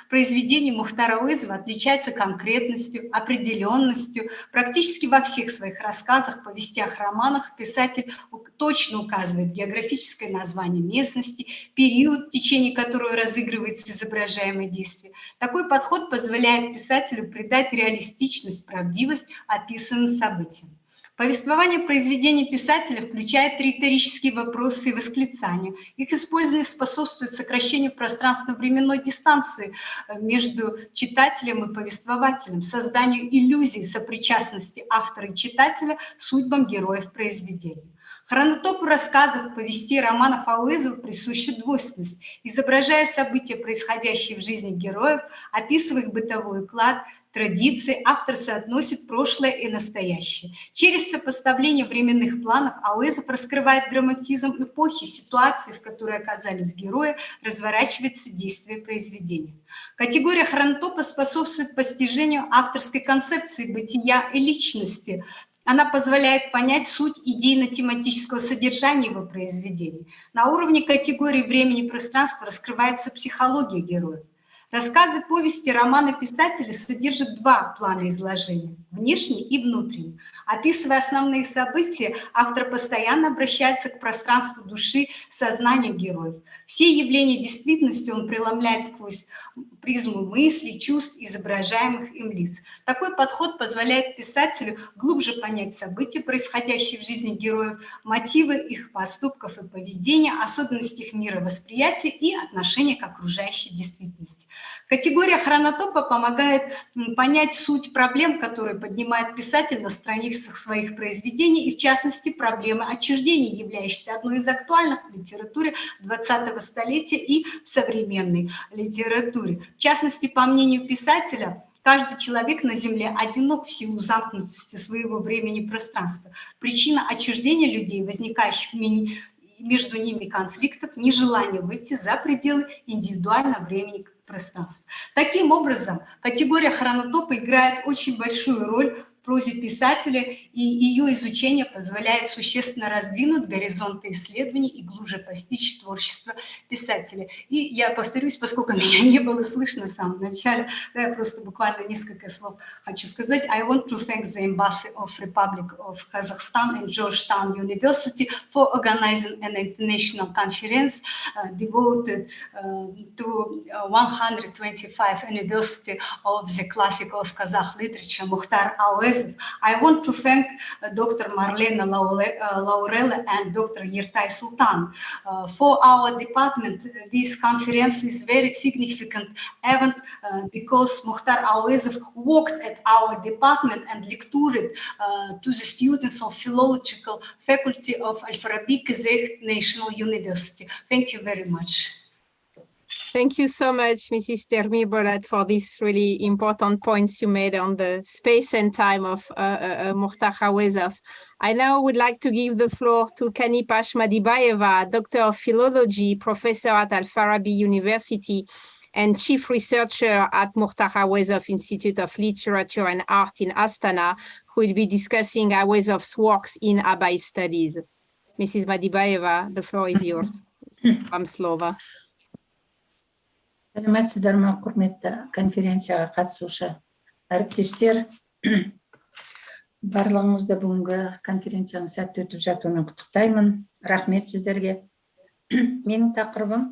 произведений Мухтара Ауезова отличается конкретностью, определенностью. Практически во всех своих рассказах, повестях, романах писатель точно указывает географическое название местности, период, в течение которого разыгрывается изображаемое действие. Такой подход позволяет писателю придать реалистичность, правдивость описанным событиям. Повествование произведений писателя включает риторические вопросы и восклицания. Их использование способствует сокращению пространственно-временной дистанции между читателем и повествователем, созданию иллюзии сопричастности автора и читателя судьбам героев произведения. Хронотопу рассказов, повестей, романов Ауезова присуща двойственность. Изображая события, происходящие в жизни героев, описывая их бытовой уклад, традиции, автор соотносит прошлое и настоящее. Через сопоставление временных планов Ауезов раскрывает драматизм эпохи, ситуации, в которой оказались герои, разворачивается действие произведения. Категория хронотопа способствует постижению авторской концепции бытия и личности. Она позволяет понять суть идейно-тематического содержания его произведений. На уровне категории времени и пространства раскрывается психология героев. Рассказы, повести, романы писателя содержат два плана изложения – внешний и внутренний. Описывая основные события, автор постоянно обращается к пространству души, сознания героев. Все явления действительности он преломляет сквозь призму мыслей, чувств, изображаемых им лиц. Такой подход позволяет писателю глубже понять события, происходящие в жизни героев, мотивы их поступков и поведения, особенности их мировосприятия и отношения к окружающей действительности. Категория хронотопа помогает понять суть проблем, которые поднимает писатель на страницах своих произведений, и в частности проблемы отчуждения, являющейся одной из актуальных в литературе 20-го столетия и в современной литературе. В частности, по мнению писателя, каждый человек на Земле одинок в силу замкнутости своего времени и пространства. Причина отчуждения людей, возникающих между ними конфликтов, нежелание выйти за пределы индивидуального времени и пространства. Таким образом, категория хронотопа играет очень большую роль в прозе писателя, и ее изучение позволяет существенно раздвинуть горизонты исследований и глубже постичь творчество писателя. И я повторюсь, поскольку меня не было слышно в самом начале, да, я просто буквально несколько слов хочу сказать. I want to thank the Embassy of Republic of Kazakhstan and Georgetown University for organizing an international conference devoted to 125th anniversary of the classic of Kazakh literature, Mukhtar Auezov. I want to thank Dr. Marlene, Laruelle and Dr. Yerzhan. For our department, this conference is very significant event because Mukhtar Auezov worked at our department and lectured to the students of philological faculty of Al-Farabi Kazakh National University. Thank you very much. Thank you so much, Mrs. Termi-Bolat, for these really important points you made on the space and time of Mukhtar Auezov. I now would like to give the floor to Kanipa Ashikbayev, Doctor of Philology, Professor at Al-Farabi University, and Chief Researcher at Mukhtar Auezov Institute of Literature and Art in Astana, who will be discussing Auezov's works in Abai studies. Mrs. Madibayeva, the floor is yours. Вам слово. Сәлеметсіздер ме, құрметті конференцияға қатысушы әріптестер. Барлығыңызды бүгінгі конференцияның сәтті өтіп жатуымен құттықтаймын. Рахмет сіздерге. Менің тақырыбым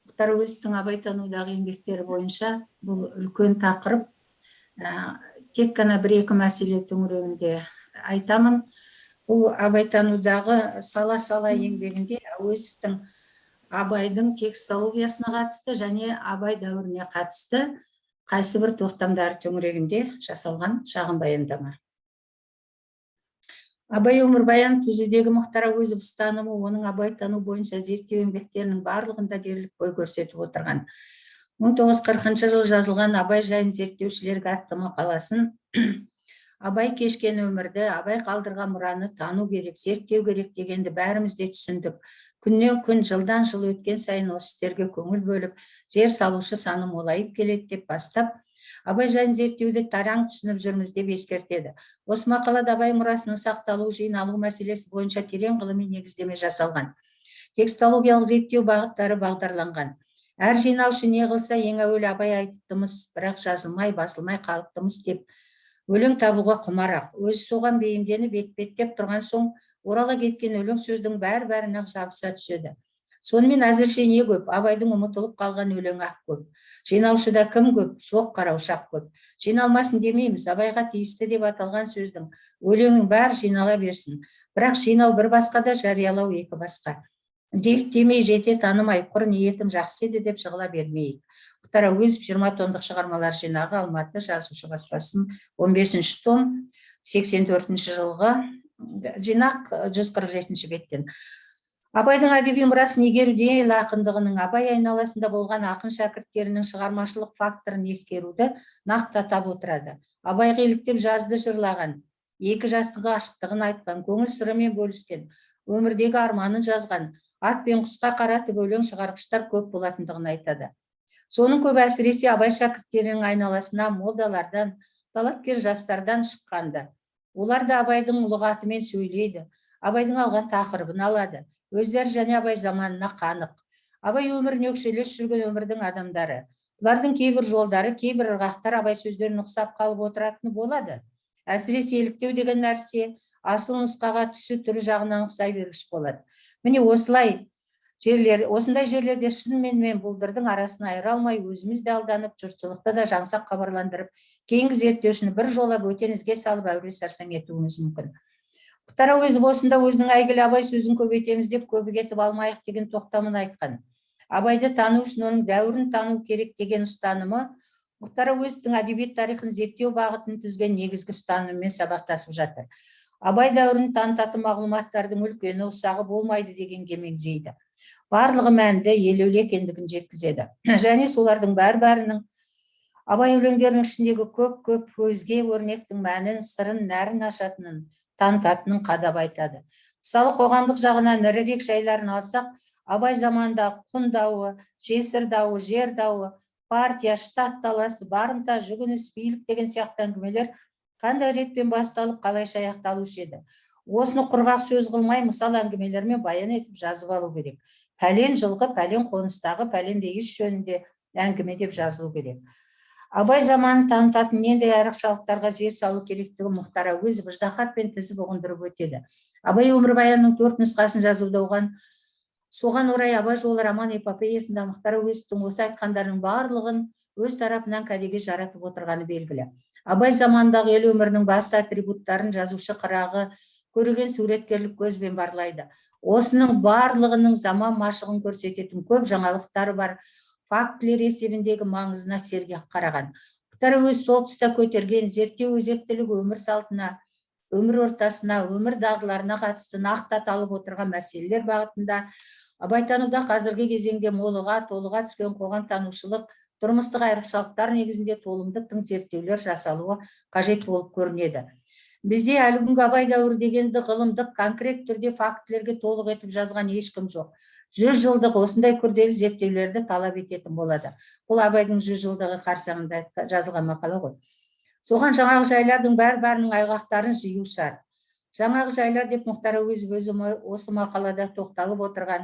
Мұхтар Ауезовтың абайтанудағы еңбектері бойынша бұл үлкен тақырып. Тек қана бір-екі мәселе төңірегінде айтамын. Бұл абайтанудағы сала-сала еңбегінде Ауезовтың Абайдың текстологиясына қатысты және Абай дәуіріне қатысты қайсы бір тоқтамдары төңірегінде жасалған шағын баяндама. Абай өмірбаян түзудегі Мұхтар Ауезов ұстанымы оның абайтану бойынша зерттеу еңбектерінің барлығында дерлік бой көрсетіп отырған. 1940 жыл жазылған Абай жайын зерттеушілерге атты мақаласын Абай кешкен өмірді, Абай қалдырған мұраны тану керек, зерттеу керек дегенді бәріміз де түсіндік. Күннен күн, жылдан жыл өткен сайын осы істерге көңіл бөліп, зер салушы саны молайып келеді деп бастап, Абай жайын зерттеуді тараң түсініп жүрміз деп ескертеді. Осы мақалада Абай мұрасының сақталу, жиналу мәселесі бойынша терең ғылыми негіздеме жасалған. Текстологиялық зерттеу бағыттары бағдарланған. Әр жинаушы не қылса, ең әуелі Абай айтыптымыз, бірақ жазылмай, басылмай қалыптымыз деп өлең табуға құмарақ. Өзі соған бейімденіп бет-беттеп тұрған соң, орала кеткен өлең сөздің бәрі-бәріне жабыса түседі. Сонымен әзірше не көп? Абайдың ұмытылып қалған өлеңі ақ көп. Жинаушыда кім көп? Жоқ, қараушақ көп. Жиналмасын демейміз, Абайға тиісті деп аталған сөздің өлеңнің бәрі жинала берсін. Бірақ жинау бір басқа да жариялау екі басқа. Зерттемей жете танымай, құр ниетім жақсы еді деп жығыла бермейік. Мұхтар Ауезов 20 томдық шығармалар жинағы, Алматы жазушы баспасының 15 том, 84 жылғы жинақ 147 беттен. Абайдың әдеби мұрасын игеруде ел ақындығының Абай айналасында болған ақын шәкірттерінің шығармашылық факторын ескеруді нақты атап отырады. Абайға еліктеп жазды жырлаған, екі жастығы ашықтығын айтқан, көңіл сырымен бөліскен, өмірдегі арманын жазған, ат пен құсқа қаратып өлең шығарғыштар көп болатындығын айтады. Соның көп әсіресе Абай шәкірттерінің айналасына молдалардан, талапкер жастардан шыққанды. Олар да Абайдың ұлығатымен сөйлейді, Абайдың алған тақырыбын алады, өздері және Абай заманына қанық. Абай өмірін өкшелес жүрген өмірдің адамдары. Бұлардың кейбір жолдары, кейбір ырғақтар Абай сөздерін ұқсап қалып отыратыны болады. Әсіресе еліктеу деген нәрсе асыл нұсқаға түсі түрі жағынан ұқсай бергіш болады. Міне осындай жерлерде шын мен бұлдырдың арасын айыра алмай, өзіміз де алданып, жұртшылықты да жаңсақ хабарландырып, кейінгі зерттеушіні бір жолап өтенізге салып әуре сарсаң етуіміз мүмкін. Мұхтар Ауезов осында өзінің әйгілі Абай сөзін көбейтеміз деп көбі кетіп алмайық деген тоқтамын айтқан. Абайды тану үшін оның дәуірін тану керек деген ұстанымы Мұхтар Ауезовтың әдебиет тарихын зерттеу бағытын түзген негізгі ұстанымымен сабақтасып жатыр. Абай дәуірін танытатын мағлұматтардың үлкені ұсағы болмайды дегенге мегзейді. Барлығы мәнді, елеулі екендігін жеткізеді. Және солардың бәрінің Абай өлеңдерінің ішіндегі көп өзге өрнектің мәнін, сырын, нәрін ашатынын, танытатынын қадап айтады. Мысалы, қоғамдық жағынан ірірек жайларын алсақ, Абай заманында құн дауы, жесір дауы, жер дауы, партия, штат таласы, барымта, жүгініс, билік деген сияқты әңгімелер қандай ретпен басталып, қалайша аяқталушы еді. Осыны құрғақ сөз қылмай, мысал әңгімелермен баян етіп жазып алу керек. Пәлен жылғы, пәлен қоныстағы, пәлен дегіс жөнінде әңгіме деп жазылу керек. Абай заманын танытатын нендей айрықшалықтарға зер салу керектігі Мұхтар Ауезов ыждахатпен тізіп ұғындырып өтеді. Абай өмірбаянның 4 нұсқасын жазуда соған орай Абай жолы роман эпопеясында Мұхтар Ауезовтың осы айтқандарының барлығын өз тарапынан кәдеге жаратып отырғаны белгілі. Абай замандағы ел өмірінің басты атрибуттарын жазушы қырағы көреген суреткерлік көзбен барлайды. Осының барлығының заман машығын көрсететін көп жаңалықтары бар, фактілер есебіндегі маңызына сергек қараған. Мұхтар Ауезов сол тұста көтерген зерттеу өзектілігі өмір салтына, өмір ортасына, өмір дағдыларына қатысты нақты аталып отырған мәселелер бағытында Абайтануда қазіргі кезеңде молыға, толыға түскен қоғам танушылық, тұрмыстық айрықшылықтар негізінде толымды тың зерттеулер жасалуы қажет болып көрінеді. Бізде әлі күнгі Абай дәуірі дегенді ғылымдық, конкрет түрде фактілерге толық етіп жазған ешкім жоқ. 100 жылдық осындай күрделі зерттеулерді талап ететін болады. Бұл Абайдың 100 жылдығы қарсаңында жазылған мақала ғой. Соған жаңағы жайлардың бәрінің айғақтарын жию шарт. Жаңағы жайлар деп Мұхтар Ауезов өзі осы мақалада тоқталып отырған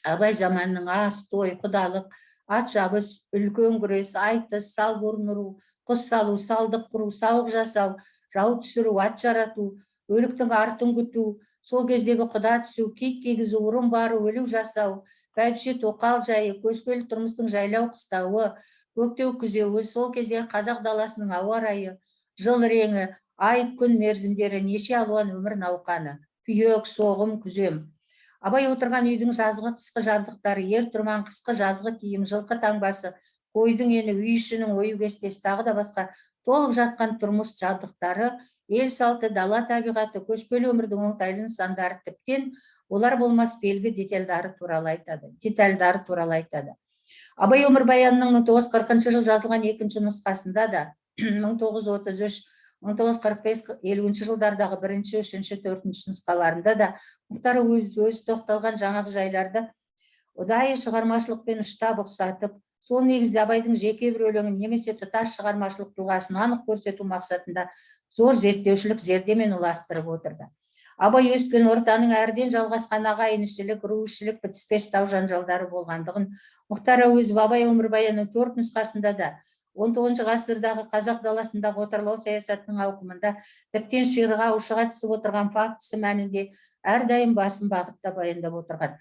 Абай заманының ас, той, құдалық, ат шабыс, үлкен күрес, айтыс, салбурын ұру, құс салу, салдық құру, сауық жасау, жау түсіру, ат жарату, өліктің артын күту, сол кездегі құда түсу, кит кигізу, ұрын бару, өлу жасау, бәйбіше тоқал жайы, көшпелі тұрмыстың жайлау қыстауы, көктеу күзеуі, сол кездегі қазақ даласының ауа райы, жыл реңі, ай, күн мерзімдері, неше алуан өмір науқаны, күйек, соғым, күзем. Абай отырған үйдің жазғы қысқы жабдықтары, ер тұрман қысқы жазғы киім, жылқы таңбасы, қойдың ені, үй ішінің ою кестесі, тағы да басқа толып жатқан тұрмыс жабдықтары, ел салты, дала табиғаты, көшпелі өмірдің оңтайлы нысандары, тіптен олар болмас белгі детальдары туралы айтады. Абай өмірбаянының 1940 жыл жазылған екінші нұсқасында да 1933-1945-50 жылдардағы бірінші, үшінші, төртінші нұсқаларында да Мұхтар Ауезов тоқталған жаңағы жайларды ұдайы шығармашылықпен ұштап ұқсатып, сол негізде Абайдың жеке бір өлеңін немесе тұтас шығармашылық тұлғасын анық көрсету мақсатында зор зерттеушілік зердемен ұластырып отырды. Абай өскен ортаның әрден жалғасқан ағайыншілік, руішілік, бітіспес дау жанжалдары болғандығын Мұхтар Ауезов Абай өмірбаянының 4 нұсқасында да 19 ғасырдағы қазақ даласындағы отарлау саясатының ауқымында тіптен шиырға ушыға түсіп отырған фактісі мәнінде әрдайым басым бағытта баяндап отырған.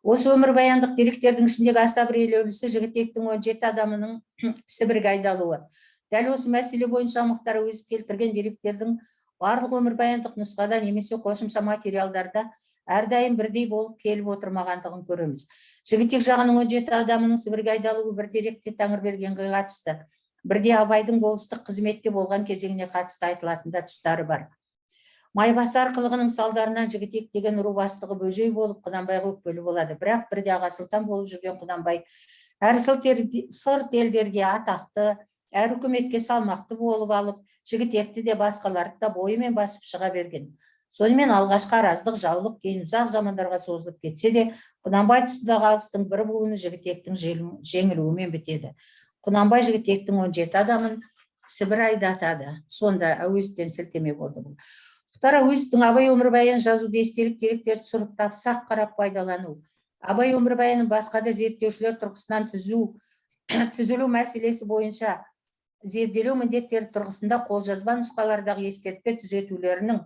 Осы өмірбаяндық деректердің ішіндегі аса бір елеулісі жігітектің 17 адамының Сібірге айдалуы. Дәл осы мәселе бойынша Мұхтар Ауезов келтірген деректердің барлық өмірбаяндық нұсқада немесе қосымша материалдарда әрдайым бірдей болып келіп отырмағандығын көреміз. Жігітек жағының 17 адамының Сібірге айдалуы бір деректе Тәңірбергенге қатысты, бірде Абайдың болыстық қызметте болған кезеңіне қатысты айтылатында тұстары бар. Майбасар қылығының салдарынан Жігітек деген ру бастығы бөжей болып Құнанбайға өкпелі болады. Бірақ бірде аға сұлтан болып жүрген Құнанбай әр сырт елдерге атақты, әр үкіметке салмақты болып алып, Жігітекті де басқаларды да бойымен басып шыға берген. Сонымен алғашқы араздық, жаулық кейін ұзақ замандарға созылып кетсе де, Құнанбай тұсындағы алыстың бір буыны Жігітектің жеңілуімен бітеді. Құнанбай Жігітектің 17 адамын Сібір айдатады. Сонда Әуезовтен сілтеме болды бұл. Мұхтар Ауезовтың Абай өмірбаян жазуды естелік деректерді сұрыптап, сақ қарап пайдалану, Абай өмірбаянын басқа да зерттеушілер тұрғысынан түзілу мәселесі бойынша зерделеу міндеттері тұрғысында қолжазба нұсқалардағы ескертпе түзетулерінің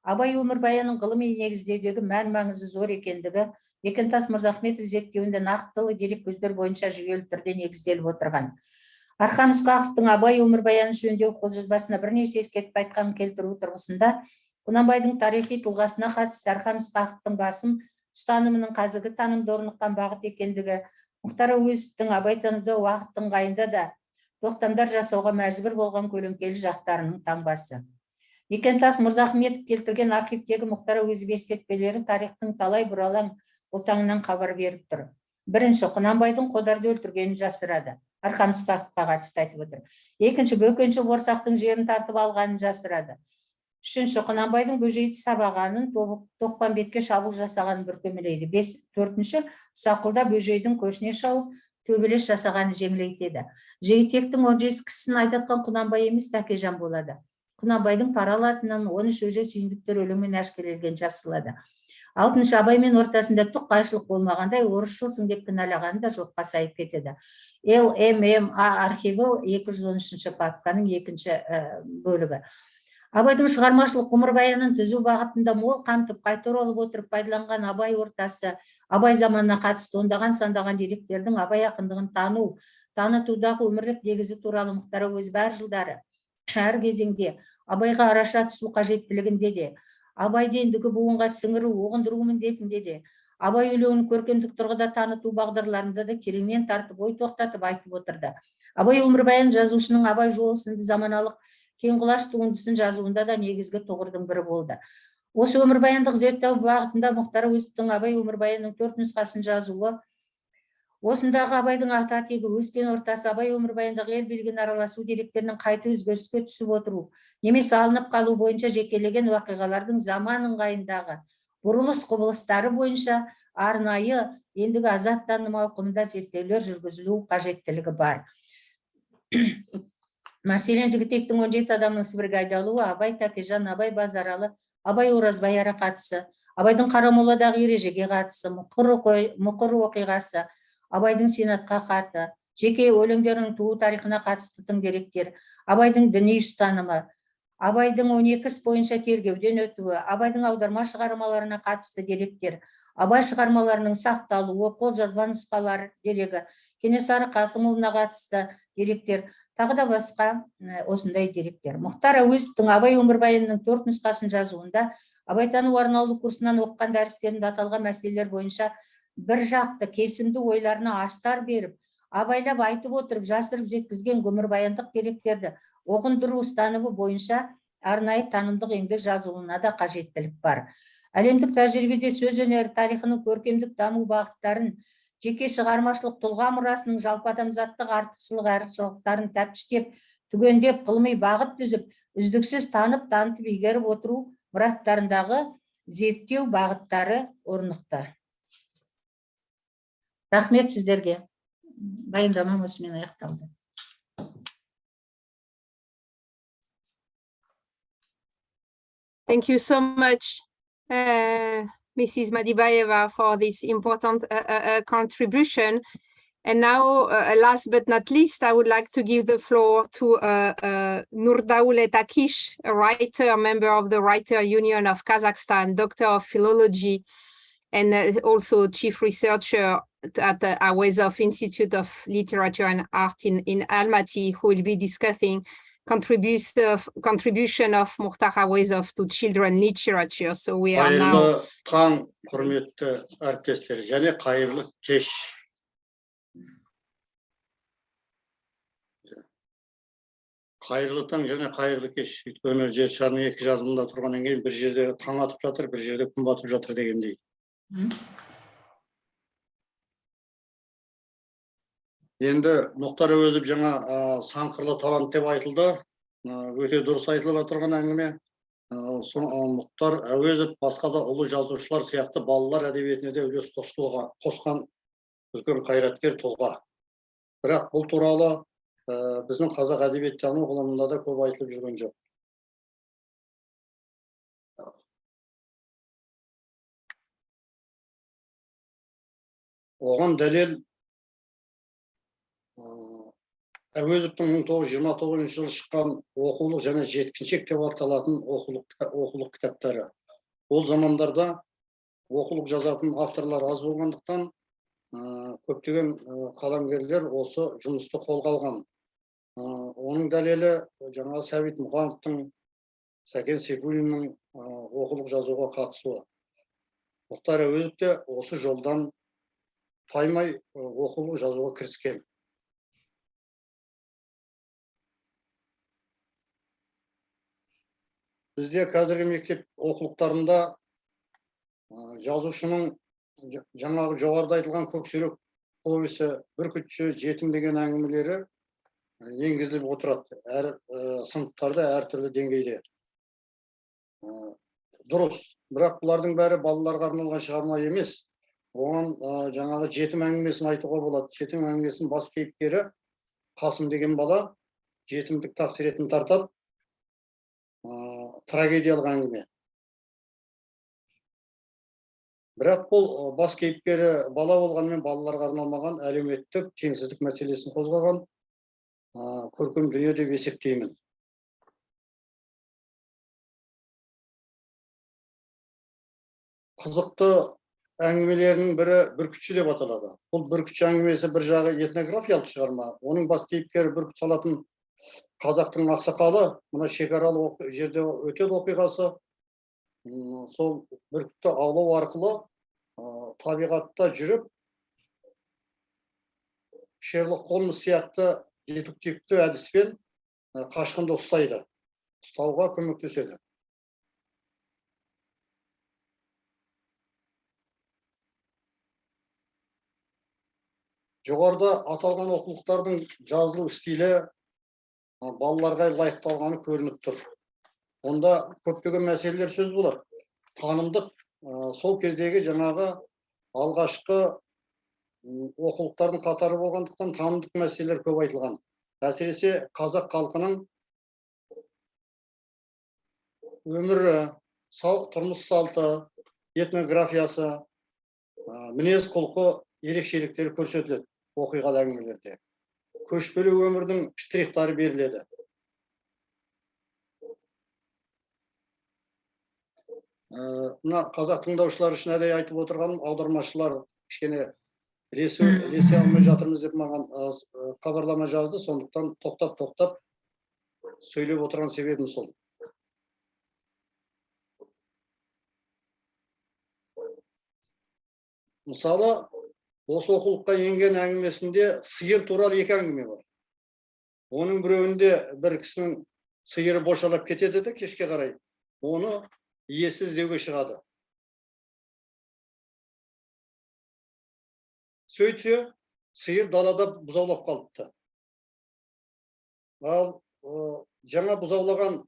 Абай өмірбаянын ғылыми негіздеудегі мән-маңызы зор екендігі Мекентас Мырзахметов зерттеуінде нақтылы дерек көздер бойынша жүйелі түрде негізделіп отырған. Архам Ысқақовтың Абай өмірбаяны жөніндегі қолжазбасына бірнеше ескертіп айтқанын келтіру тұрғысында Құнанбайдың тарихи тұлғасына қатысты Архам Ысқақовтың басым ұстанымының қазіргі танымда орныққан бағыт екендігі, Мұхтар Ауезовтың абайтануда уақыттың ыңғайында да тоқтамдар жасауға мәжбүр болған көлеңкелі жақтарының таңбасы. Мекентас Мырзахметов келтірген архивтегі Мұхтар Ауезов ескертпелері тарихтың талай бұралаң бұлтаңынан хабар беріп тұр. Бірінші, Құнанбайдың Қодарды өлтіргенін жасырады. Архам Ысқақовқа қатысты айтып отыр. Екінші, Бөкенші Борсақтың жерін тартып алғанын жасырады. Үшінші, Құнанбайдың бөжейді сабағанын, Тоқпамбетке шабуыл жасағанын бүркемелейді. Төртінші, Мұсақұлда бөжейдің көшіне шауып, төбелес жасағанын жеңілейтеді. Жігітектің 17 кісісін айдатқан Құнанбай емес, Тәкежан болады. Құнанбайдың пара алатынын 13 өже сүйіндіктер өліммен әшкерелген жасырылады. Алтыншы, Абаймен ортасында түк қайшылық болмағандай, орысшылсың деп кінәлағаны да жоққа сайып кетеді. ЛММА архиві 213 папканың 2-ші бөлігі. Абайдың шығармашылық өмірбаянын түзу бағытында мол қамтып, қайта оралып отырып пайдаланған Абай ортасы, Абай заманына қатысты ондаған сандаған деректердің Абай ақындығын танытудағы өмірлік негізі туралы Мұхтар Ауезов әр жылдары, әр кезеңде Абайға араша түсу қажеттілігінде де, Абайды ендігі буынға сіңіру, оғындыру міндетінде де, Абай өлеңін көркемдік тұрғыда таныту бағдарларында да кереңнен тартып, ой тоқтатып айтып отырды. Абай өмірбаян жазушының Абай жолы сынды заманалық кең құлаш туындысын жазуында да негізгі тұғырдың бірі болды. Осы өмірбаяндық зерттеу бағытында Мұхтар Ауезовтың Абай өмірбаянының 4 нұсқасын жазуы, осындағы Абайдың ата-тегі, өскен ортасы, Абай өмірбаяндағы ел билігін араласу деректерінің қайта өзгеріске түсіп отыру, немесе алынып қалу бойынша жекелеген уақиғалардың заман ыңғайындағы бұрылыс құбылыстары бойынша арнайы ендігі азат таным ауқымында зерттеулер жүргізілу қажеттілігі бар. Мәселен, жігітектің 17 адамның Сібірге айдалуы, Абай Тәкежан, Абай Базаралы, Абай Оразбай ара қатысы, Абайдың Қарамоладағы ережеге қатысы, мұқыр оқиғасы, Абайдың сенатқа хаты, жеке өлеңдерінің туу тарихына қатысты тың деректер, Абайдың діни ұстанымы, Абайдың 12 іс бойынша тергеуден өтуі, Абайдың аударма шығармаларына қатысты деректер, Абай шығармаларының сақталуы, қолжазба нұсқалары дерегі, Кенесары Қасымұлына қатысты деректер, тағы да басқа осындай деректер. Мұхтар Ауезовтың Абай өмірбаянының 4 нұсқасын жазуында абайтану арнаулы курсынан оқыған дәрістерінде аталған мәселелер бойынша бір жақты кесімді ойларына астар беріп, абайлап айтып отырып, жасырып жеткізген өмірбаяндық деректерді оғындыру ұстанымы бойынша арнайы танымдық еңбек жазуына да қажеттілік бар. Әлемдік тәжірибеде сөз өнері тарихының көркемдік даму бағыттарын, жеке шығармашылық тұлға мұрасының жалпы адамзаттық артықшылық айрықшылықтарын тәптіштеп, түгендеп, ғылыми бағыт түзіп, үздіксіз танып, танытып игеріп отыру мұраттарындағы зерттеу бағыттары орнықты. Рахмет сіздерге. Баяндамам осымен аяқталды. Thank you so much, Mrs. Madibayeva, for this important contribution. And now, last but not least, I would like to give the floor to Nurdaulet Akish, a writer, member of the Writer Union of Kazakhstan, Doctor of Philology, and also Chief Researcher at the Auezov Institute of Literature and Art in Almaty, who will be discussing contribution of Mukhtar Auezov to children literature. So we are now... Таң, құрметті әріптестер, және қайырлы кеш. Қайырлы таң және қайырлы кеш. Өйткені Yerzhanның екі жазылымында тұрғаннан кейін бір жерде таң атып жатыр, бір жерде күн батып жатыр дегендей. Енді Мұхтар Ауезов жаңа сан қырлы талант деп айтылды. Өте дұрыс айтылып отырған әңгіме. Мұхтар Ауезов басқа да ұлы жазушылар сияқты балалар әдебиетіне де үлес қосқан үлкен қайраткер тұлға. Бірақ бұл туралы біздің қазақ әдебиеттану ғылымында да көп айтылып жүрген жоқ. Оған дәлел Әуезовтың 1929 жылы шыққан оқулық және жеткіншек деп аталатын оқулық кітаптары. Ол замандарда оқулық жазатын авторлар аз болғандықтан, көптеген қаламгерлер осы жұмысты қолға алған. Оның дәлелі жаңа Сәбит Мұқановтың, Сәкен Сейфуллиннің оқулық жазуға қатысуы. Мұхтар Ауезов те осы жолдан таймай оқулық жазуға кіріскен. Бізде қазіргі мектеп оқулықтарында жазушының жаңағы жоғарыда айтылған көксерек повесі, бүркітші, жетім деген әңгімелері енгізіліп отырады. Әр сыныптарда әртүрлі деңгейде. Дұрыс, бірақ бұлардың бәрі балаларға арналған шығарма емес. Оған жаңағы жетім әңгімесін айтуға болады. Жетім әңгімесінің бас кейіпкері Қасым деген бала жетімдік тақсіретін тартады. Трагедиялық әңгіме. Бірақ бұл бас кейіпкері бала болғанмен балаларға арналмаған әлеуметтік теңсіздік мәселесін қозғаған көркем дүние деп есептеймін. Қызықты әңгімелерінің бірі бүркітші деп аталады. Бұл бүркітші әңгімесі бір жағы этнографиялық шығарма. Оның бас кейіпкері бүркіт салатын Қазақтың ақсақалы, мына шекаралы жерде өтеді оқиғасы. Сол бүркітті аулау арқылы табиғатта жүріп, Шерлок Холмс сияқты дедуктивті әдіспен қашқынды ұстайды. Ұстауға көмектеседі. жоғарыда аталған оқулықтардың жазылу стилі балаларға лайықталғаны көрініп тұр. Онда көптеген мәселелер сөз болады. Танымдық, сол кездегі жаңағы алғашқы оқулықтардың қатары болғандықтан танымдық мәселелер көп айтылған. Әсіресе қазақ халқының өмірі, тұрмыс салты, этнографиясы, мінез құлқы ерекшеліктері көрсетіледі оқиғалы әңгімелерде. Көшпелі өмірдің штрихтары беріледі. Мына қазақ тыңдаушылар үшін әдейі айтып отырғаным, аудармашылар кішкене ілесе алмай жатырмыз деп маған хабарлама жазды, сондықтан тоқтап сөйлеп отырған себебім сол. Мысалы, осы оқулыққа енген әңгімесінде сиыр туралы екі әңгіме бар. Оның біреуінде бір кісінің сиыры бошалап кетеді де кешке қарай. Оны иесі іздеуге шығады. Сөйтсе, сиыр далада бұзаулап қалыпты. Ал жаңа бұзаулаған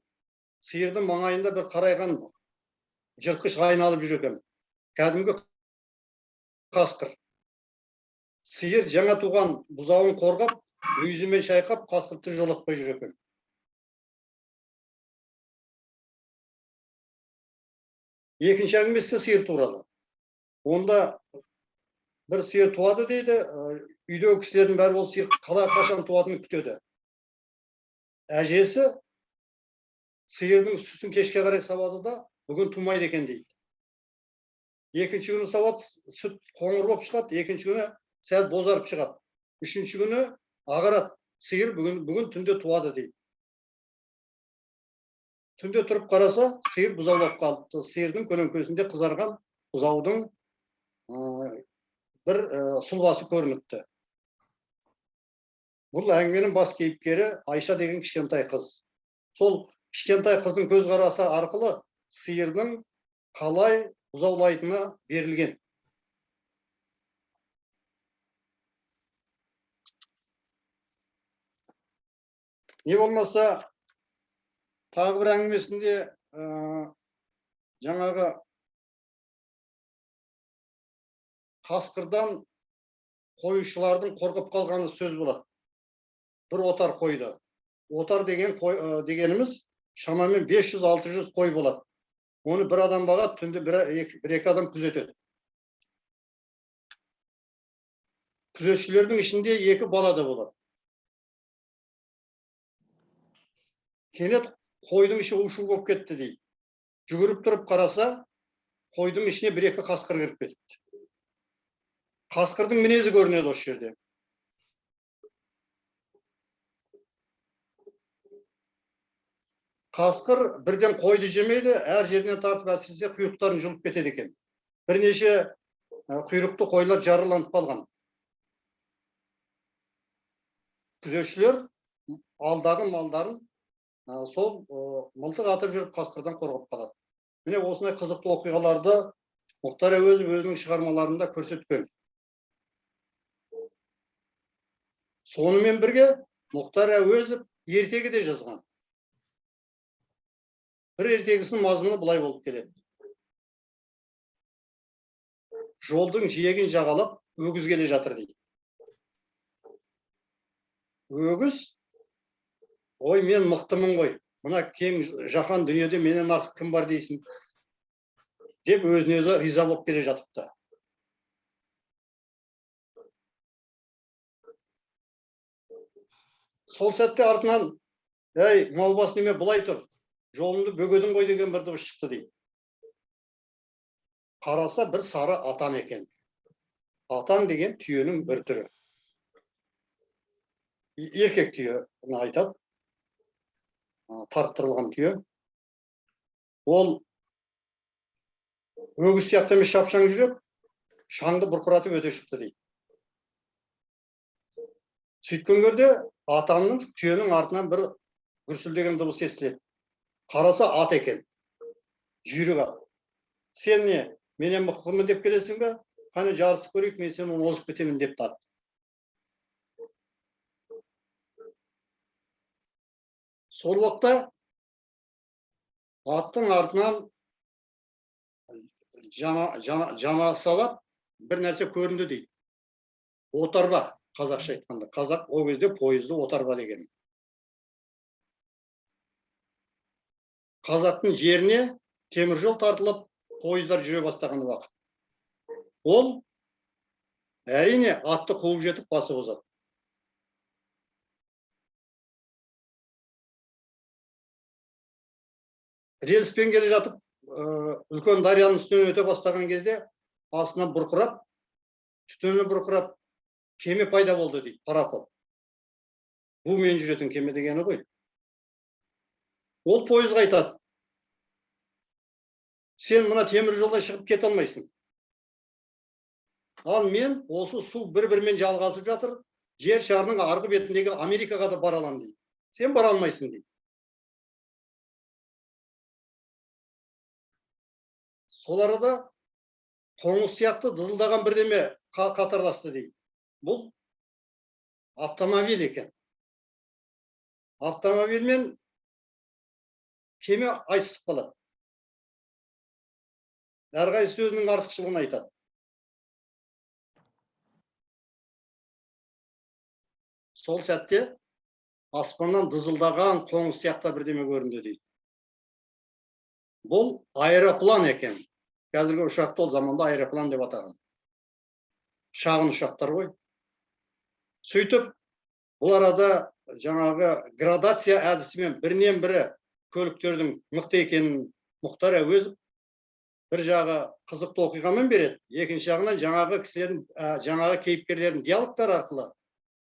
сиырдың маңайында бір қарайған жыртқыш айналып жүр екен. Кәдімгі қасқыр. Сиыр жаңа туған бұзауын қорғап, мүйізімен шайқап, қасқырды жолатпай жүр екен. Екінші әңгімесі сиыр туралы. Онда бір сиыр туады дейді, үйдегі кісілердің бәрі ол сиыр қалай қашан туатынын күтеді. Әжесі сиырдың сүтін кешке қарай сауады да, бүгін тумайды екен дейді. Екінші күні сауат сүт қоңыр болып шығады, екінші күні сәл бозарып шығады. Үшінші күні ағарады, сиыр бүгін түнде туады дейді. Түнде тұрып қараса, сиыр бұзаулап қалыпты. Сиырдың көлеңкесінде қызарған бұзаудың бір сұлбасы көрініпті. Бұл әңгіменің бас кейіпкері Айша деген кішкентай қыз. Сол кішкентай қыздың көзқарасы арқылы сиырдың қалай бұзаулайтыны берілген. Не болмаса, тағы бір әңгімесінде жаңағы қасқырдан қойшылардың қорғап қалғаны сөз болады. Бір отар қойды. Отар дегеніміз шамамен 500-600 қой болады. Оны бір адам бағады, түнде бір-екі адам күзетеді. Күзетшілердің ішінде 2 бала да болады. Кенет қойдың іші у-шу болып кетті дейді. Жүгіріп тұрып қараса, қойдың ішіне 1-2 қасқыр кіріп кетіпті. Қасқырдың мінезі көрінеді осы жерде. Қасқыр бірден қойды жемейді, әр жерінен тартып әсіресе құйрықтарын жұлып кетеді екен. Бірнеше құйрықты қойлар жараланып қалған. Күзетшілер алдағы малдарын сол мылтық атып жүріп қасқырдан қорғап қалады. Міне осындай қызықты оқиғаларды Мұхтар Ауезов өзінің шығармаларында көрсеткен. Сонымен бірге Мұхтар Ауезов ертегі де жазған. Бір ертегісінің мазмұны былай болып келеді. Жолдың жиегін жағалап, өгіз келе жатыр дейді. Өгіз, ой, мен мықтымын ғой, мына кең жаһан дүниеде менен артық кім бар дейсің, деп өзіне өзі риза болып келе жатыпты. Сол сәтте артынан, әй, маубас неме бұлай тұр, жолымды бөгедің ғой деген бір дыбыс шықты дейді. Қараса бір сары атан екен. Атан деген түйенің бір түрі. Еркек түйені айтады. Тарттырылған түйе. Ол өгіз сияқты емес шапшаң жүреді, шаңды бұрқыратып өте шықты дейді. Сөйткен жерде атанның түйенің артынан бір гүрсілдеген дыбыс естіледі. Қараса ат екен. Жүйрік ат. Сен не, менен мықтымын деп келесің бе? Қане жарысып көрейік, мен сені озып кетемін деп тарт. Сол уақытта аттың артынан жанасалап бір нәрсе көрінді дейді. Отарба, қазақша айтқанда. Қазақ ол кезде пойызды отарба деген. Қазақтың жеріне теміржол тартылып, пойыздар жүре бастаған уақыт. Ол әрине атты қуып жетіп басып озады. Рельспен келе жатып, үлкен дарияның үстінен өте бастаған кезде, астынан бұрқырап, түтіні бұрқырап, кеме пайда болды дейді, пароход. Бумен жүретін кеме дегені ғой. Ол пойызға айтады: сен мына темір жолда шығып кете алмайсың. Ал мен осы су бір-бірімен жалғасып жатыр, жер шарының арғы бетіндегі Америкаға да бара аламын дейді. Сен бара алмайсың дейді. Сол арада қоңыз сияқты дызылдаған бірдеме қатарласты дейді. Бұл автомобиль екен. Автомобильмен кеме айысып қалады. Әрқайсысы өзінің артықшылығын айтады. Сол сәтте аспаннан дызылдаған қоңыз сияқты бірдеме көрінді дейді. Бұл аэроплан екен. Қазіргі ұшақты ол заманда аэроплан деп атаған. Шағын ұшақтар ғой. Сөйтіп, бұл арада жаңағы градация әдісімен бірінен бірі көліктердің мықты екенін Мұхтар Ауезов бір жағы қызықты оқиғамен береді, екінші жағынан жаңағы кісілердің, жаңағы кейіпкерлердің диалогтар арқылы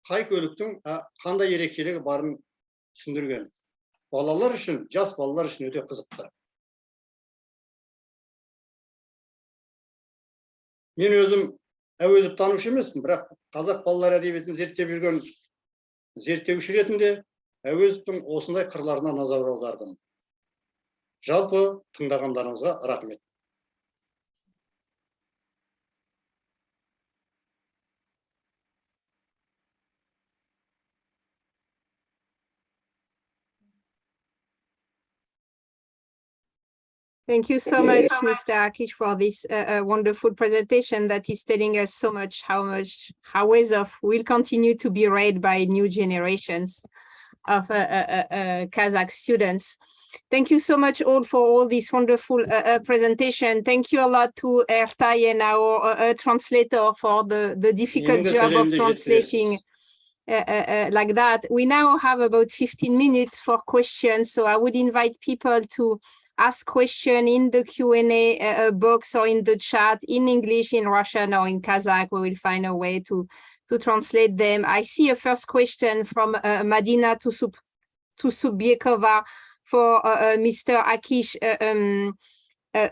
қай көліктің қандай ерекшелігі барын түсіндірген. Балалар үшін, жас балалар үшін өте қызықты. Мен өзім Әуезов танушы емеспін, бірақ қазақ балалар әдебиетін зерттеп жүрген зерттеуші ретінде Әуезовтың осындай қырларына назар аудардым. Жалпы тыңдағандарыңызға рахмет. Thank you so much, Mr. Akish, for this wonderful presentation that is telling us so much how Auezov will continue to be read by new generations of Kazakh students. Thank you so much all for all this wonderful presentation. Thank you a lot to Yerzhan, our translator, for the difficult job of translating like that. We now have about 15 minutes for questions, so I would invite people to ask questions in the Q&A box or in the chat in English, in Russian, or in Kazakh. We will find a way to translate them. I see a first question from Madina Tusubiekova for Mr. Akish.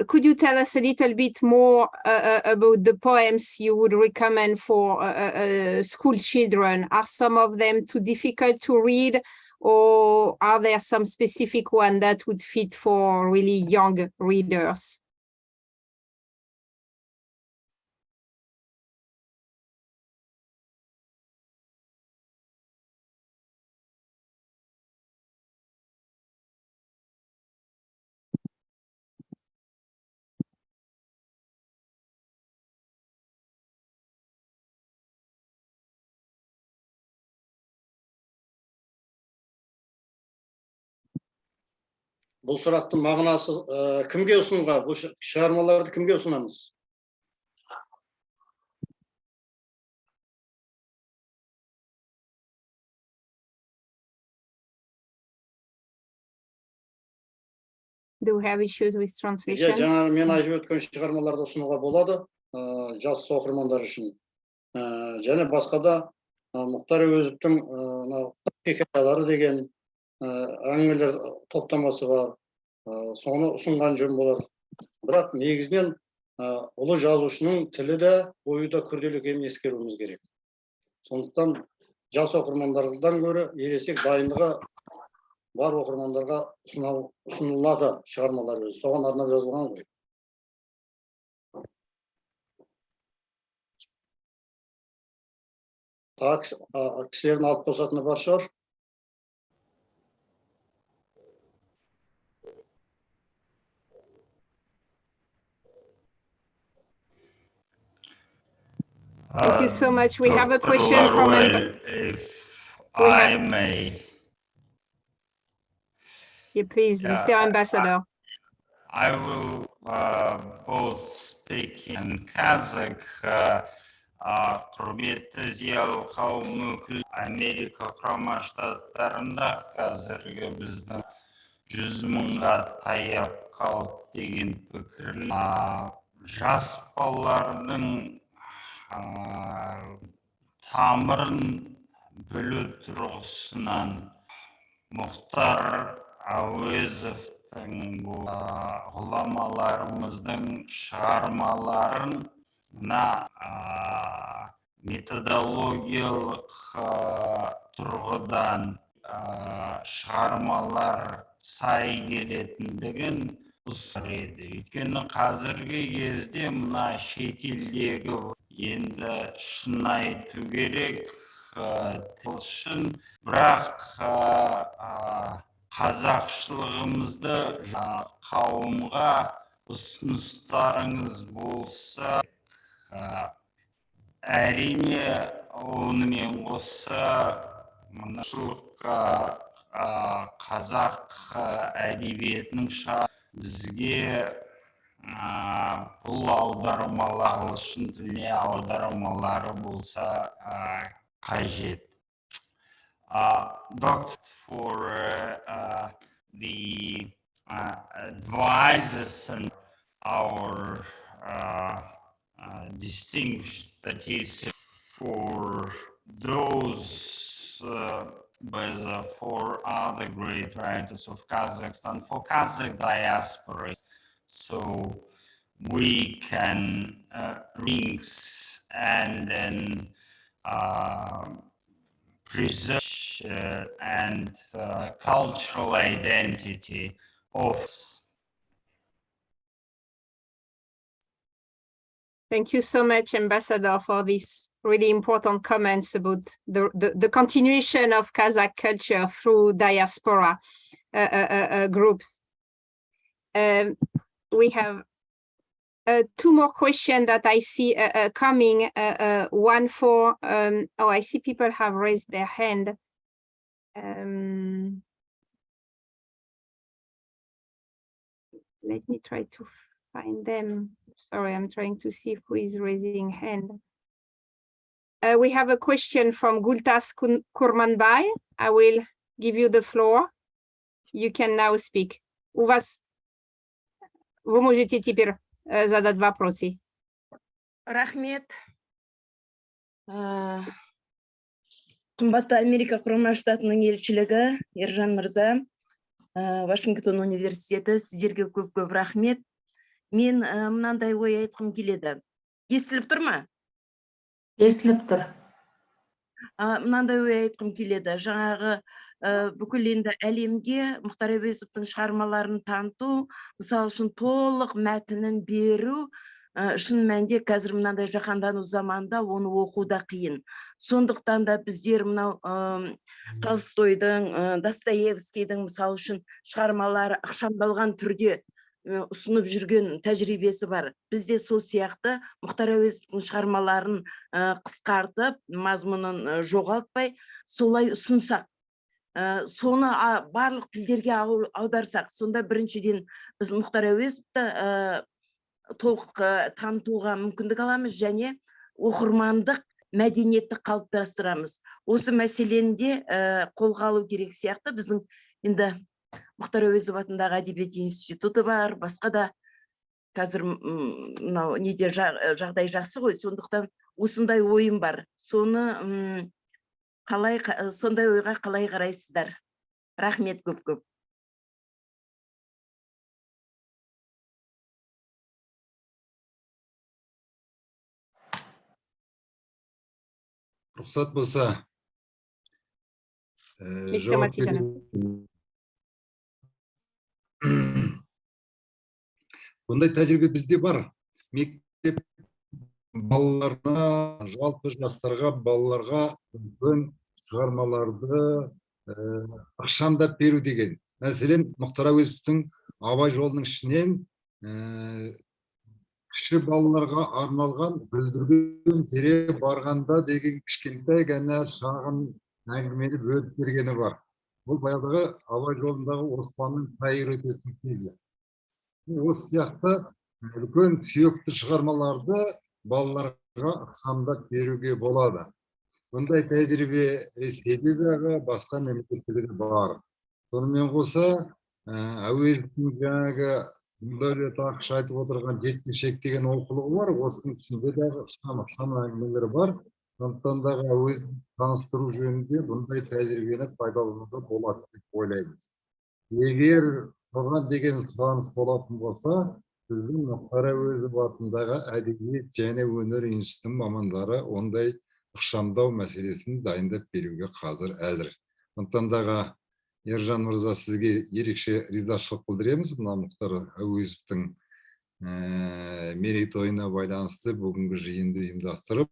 Could you tell us a little bit more about the poems you would recommend for school children? Are some of them too difficult to read, or are there some specific one that would fit for really young readers? Бұл сұрақтың мағынасы кімге ұсынуға, бұл шығармаларды кімге ұсынамыз? Do we have issues with translation? Жаңа мен айтып өткен шығармаларды ұсынуға болады, жас оқырмандар үшін. Және басқа да Мұхтар Әуезовтің хикаялары деген әңгімелер топтамасы бар. Соны ұсынған жөн болар. Бірақ негізінен ұлы жазушының тілі де, ойы да күрделі екенін ескеруіміз керек. Сондықтан жас оқырмандардан гөрі ересек дайындығы бар оқырмандарға ұсынылады шығармалар өзі. Соған арнап жазылған ғой. Кісілердің алып қосатыны бар шығар. Thank you so much. We have a Dr. question from Laruelle, if I may. Yeah, please, Yeah, Mr. Ambassador. I will both speak in Kazakh. Құрметті зиялы қауым өкілі Америка құрама штаттарында қазіргі біздің 100 мыңға таяп қалды деген пікір. Жас балалардың тамырын білу тұрғысынан Mukhtar Auezovтың ғұламаларымыздың шығармаларын методологиялық тұрғыдан шығармалар сай келетіндігін ұсынады. Өйткені қазіргі кезде мына шетелдегі енді шын айту керек тілшін, бірақ қазақшылығымызды қауымға ұсыныстарыңыз болса, әрине онымен қоса мұншылыққа қазақ әдебиетінің бізге бұл аудармалар ағылшын тіліне аудармалары болса қажет. Doctor, for the advices and our distinguished, that is for those for other great writers of Kazakhstan, for Kazakh diaspora, so we can links and then preserve and cultural identity of. Thank you so much, Ambassador, for these really important comments about the continuation of Kazakh culture through diaspora groups. We have two more questions that I see coming. One for, I see people have raised their hand. Let me try to find them. Sorry, I'm trying to see who is raising hand. We have a question from Gultas Kurmanbay. I will give you the floor. You can now speak. Вы можете теперь задать вопросы. Рахмет. Қымбатты Америка құрама штатының елшілігі, Yerzhan мырза, Вашингтон университеті, сіздерге көп-көп рахмет. Мен мынандай ой айтқым келеді. Естіліп тұр ма? Естіліп тұр. Мынандай ой айтқым келеді. Жаңағы бүкіл енді әлемге Mukhtar Auezovтың шығармаларын таныту, мысалы үшін толық мәтінін беру, шын мәнінде қазір мынандай жаһандану заманда оны оқу да қиын. Сондықтан да біздер мынау Толстойдың, Достоевскийдің мысалы үшін шығармалары ықшамдалған түрде ұсынып жүрген тәжірибесі бар. Бізде сол сияқты Mukhtar Auezovтың шығармаларын қысқартып, мазмұнын жоғалтпай, солай ұсынсақ, соны барлық тілдерге аударсақ, сонда біріншіден біз Mukhtar Auezovты толық танытуға мүмкіндік аламыз және оқырмандық мәдениетті қалыптастырамыз. Осы мәселенде қолға алу керек сияқты. Біздің енді Mukhtar Auezov атындағы әдебиет институты бар, басқа да қазір мынау неде жағдай жақсы ғой, сондықтан осындай ойым бар. Соны сондай ойға қалай қарайсыздар? Рахмет көп-көп. Рұқсат болса, жауап берейін. Бұндай тәжірибе бізде бар. Мектеп балаларына, жалпы жастарға, балаларға үлкен шығармаларды ықшамдап беру деген. Мәселен, Mukhtar Auezovтың Абай жолының ішінен кіші балаларға арналған бүлдірген тере барғанда деген кішкентай ғана шағын әңгімені бөліп бергені бар. Бұл баяғыдағы Абай жолындағы Оспанның тайыр өтетін кезі. Осы сияқты үлкен сүйекті шығармаларды балаларға ықшамдап беруге болады. Бұндай тәжірибе Ресейде дағы басқа мемлекеттерде бар. Сонымен қоса Әуезовтің жаңағы Дәулет Ақыш айтып отырған жеткіншек деген оқулығы бар. Осының ішінде дағы ықшам әңгімелері бар. Сондықтан дағы Әуезовті таныстыру жөнінде бұндай тәжірибені пайдалануға болады деп ойлаймыз. Егер соған деген сұраныс болатын болса, біздің Мұхтар Әуезов атындағы әдебиет және өнер институтының мамандары ондай ықшамдау мәселесін дайындап беруге қазір әзір. Сондықтан дағы Yerzhan мырза, сізге ерекше ризашылық білдіреміз. Мына Мұхтар Әуезовтің мерейтойына байланысты бүгінгі жиынды ұйымдастырып,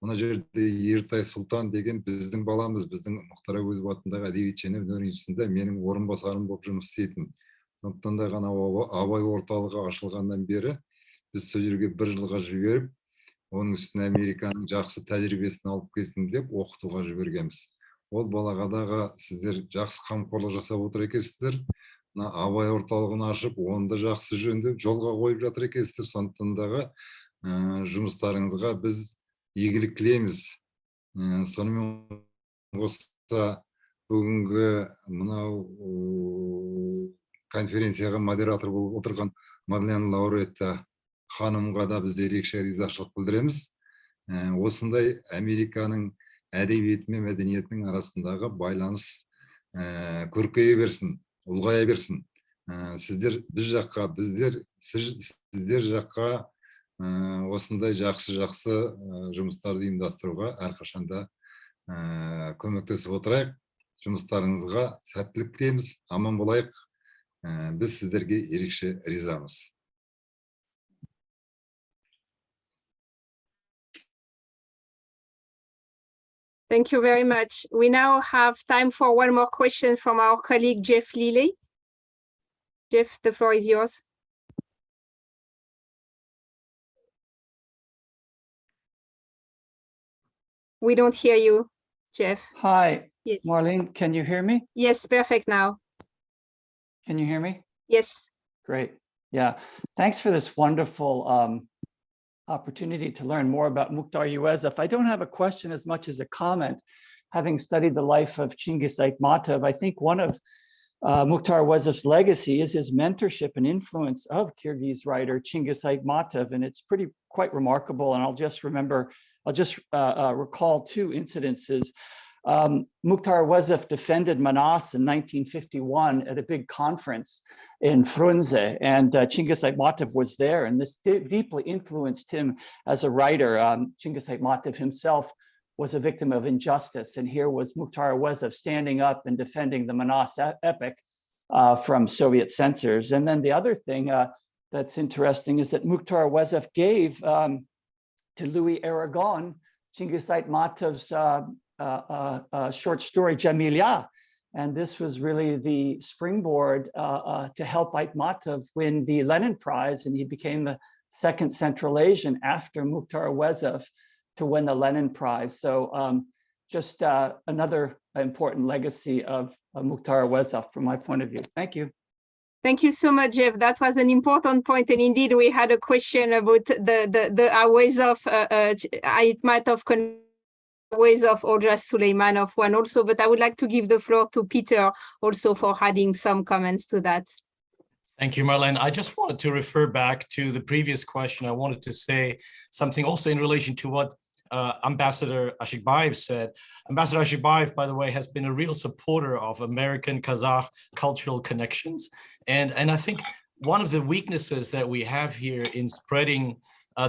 мына жерде Ертай Сұлтан деген біздің баламыз, біздің Мұхтар Әуезов атындағы әдебиет және өнер институтында менің орынбасарым болып жұмыс істейтін. Сондықтан да ғана Абай орталығы ашылғаннан бері біз сол жерге 1 жылға жіберіп, оның үстіне Американың жақсы тәжірибесін алып келсін деп оқытуға жібергенбіз. Ол балаға дағы сіздер жақсы қамқорлық жасап отыр екенсіздер. Абай орталығын ашып, онда жақсы жөндеп, жолға қойып жатыр екенсіздер. Сондықтан дағы жұмыстарыңызға біз игілік тілейміз. Сонымен қоса бүгінгі мынау конференцияға модератор болып отырған Marlene Laruelle ханымға да біз ерекше ризашылық білдіреміз. Осындай Американың әдебиеті мен мәдениетінің арасындағы байланыс көркейе берсін, ұлғая берсін. Сіздер біз жаққа, сіздер жаққа осындай жақсы жұмыстарды ұйымдастыруға әрқашанда көмектесіп отырайық. Жұмыстарыңызға сәттілік тілейміз, аман болайық. Біз сіздерге ерекше ризамыз. Thank you very much. We now have time for one more question from our colleague, Jeff Lilley. Jeff, the floor is yours. We don't hear you, Jeff. Hi, yes. Marlene, can you hear me? Yes, perfect now. Can you hear me? Yes. Great. Yeah, thanks for this wonderful opportunity to learn more about Mukhtar Auezov. I don't have a question as much as a comment. Having studied the life of Chingiz Aytmatov, I think one of Mukhtar Auezov's legacy is his mentorship and influence of Kyrgyz writer Chingiz Aytmatov, and it's quite remarkable. And I'll just recall 2 incidences. Mukhtar Auezov defended Manas in 1951 at a big conference in Frunze, and Chingiz Aytmatov was there, and this deeply influenced him as a writer. Chingiz Aytmatov himself was a victim of injustice, and here was Mukhtar Auezov standing up and defending the Manas epic from Soviet censors. And then the other thing that's interesting is that Mukhtar Auezov gave to Louis Aragon Chingiz Aytmatov's short story Jamilia, and this was really the springboard to help Aytmatov win the Lenin Prize, and he became the 2nd Central Asian after Mukhtar Auezov to win the Lenin Prize. So just another important legacy of Mukhtar Auezov from my point of view. Thank you. Thank you so much, Jeff. That was an important point, and indeed we had a question about the Auezov Aytmatov Auezov or just Suleimanov one also, but I would like to give the floor to Peter also for adding some comments to that. Thank you, Marlene. I just wanted to refer back to the previous question. I wanted to say something also in relation to what Ambassador Ashikbayev said. Ambassador Ashikbayev, by the way, has been a real supporter of American Kazakh cultural connections. And I think one of the weaknesses that we have here in spreading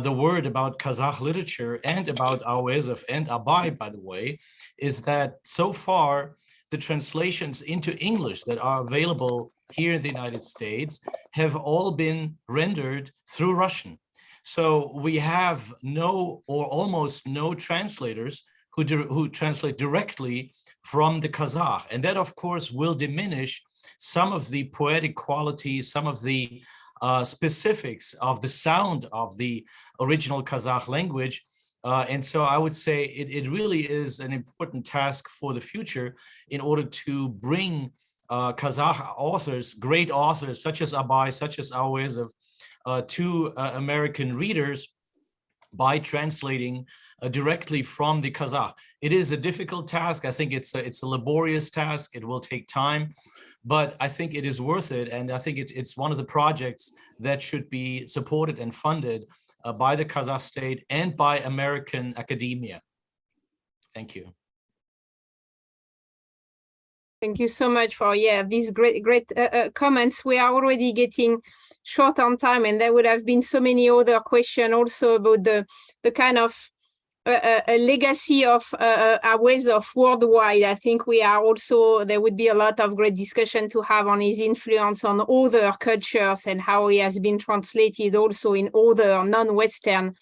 the word about Kazakh literature and about Auezov and Abai, by the way, is that so far the translations into English that are available here in the United States have all been rendered through Russian. So we have no or almost no translators who translate directly from the Kazakh. And that, of course, will diminish some of the poetic qualities, some of the specifics of the sound of the original Kazakh language. And so I would say it really is an important task for the future in order to bring Kazakh authors, great authors such as Abai, such as Auezov, to American readers by translating directly from the Kazakh. It is a difficult task. I think it's a laborious task. It will take time, but I think it is worth it. And I think it's one of the projects that should be supported and funded by the Kazakh state and by American academia. Thank you. Thank you so much for these great comments. We are already getting short on time, and there would have been so many other questions also about the kind of a legacy of Auezov worldwide. I think there would be a lot of great discussion to have on his influence on other cultures and how he has been translated also in other non-Western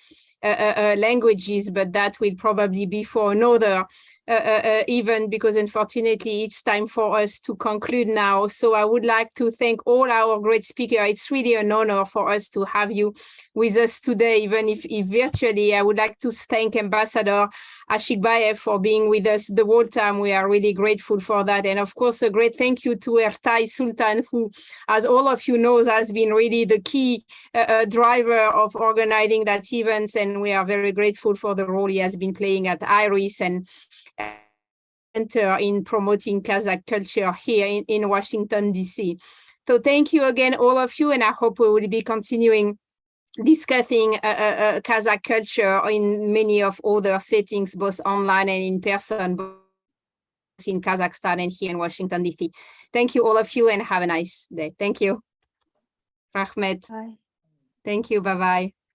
languages, but that will probably be for another event, because unfortunately it's time for us to conclude now. So I would like to thank all our great speakers. It's really an honor for us to have you with us today, even if virtually. I would like to thank Ambassador Ashikbayev for being with us the whole time. We are really grateful for that. And of course, a great thank you to Yerzhan Sultan, who, as all of you know, has been really the key driver of organizing that event. And we are very grateful for the role he has been playing at IERES and in promoting Kazakh culture here in Washington, D.C. So thank you again, all of you, and I hope we will be continuing discussing Kazakh culture in many of other settings, both online and in person, both in Kazakhstan and here in Washington, D.C. Thank you, all of you, and have a nice day. Thank you. Rahmet. Bye. Thank you. Bye-bye.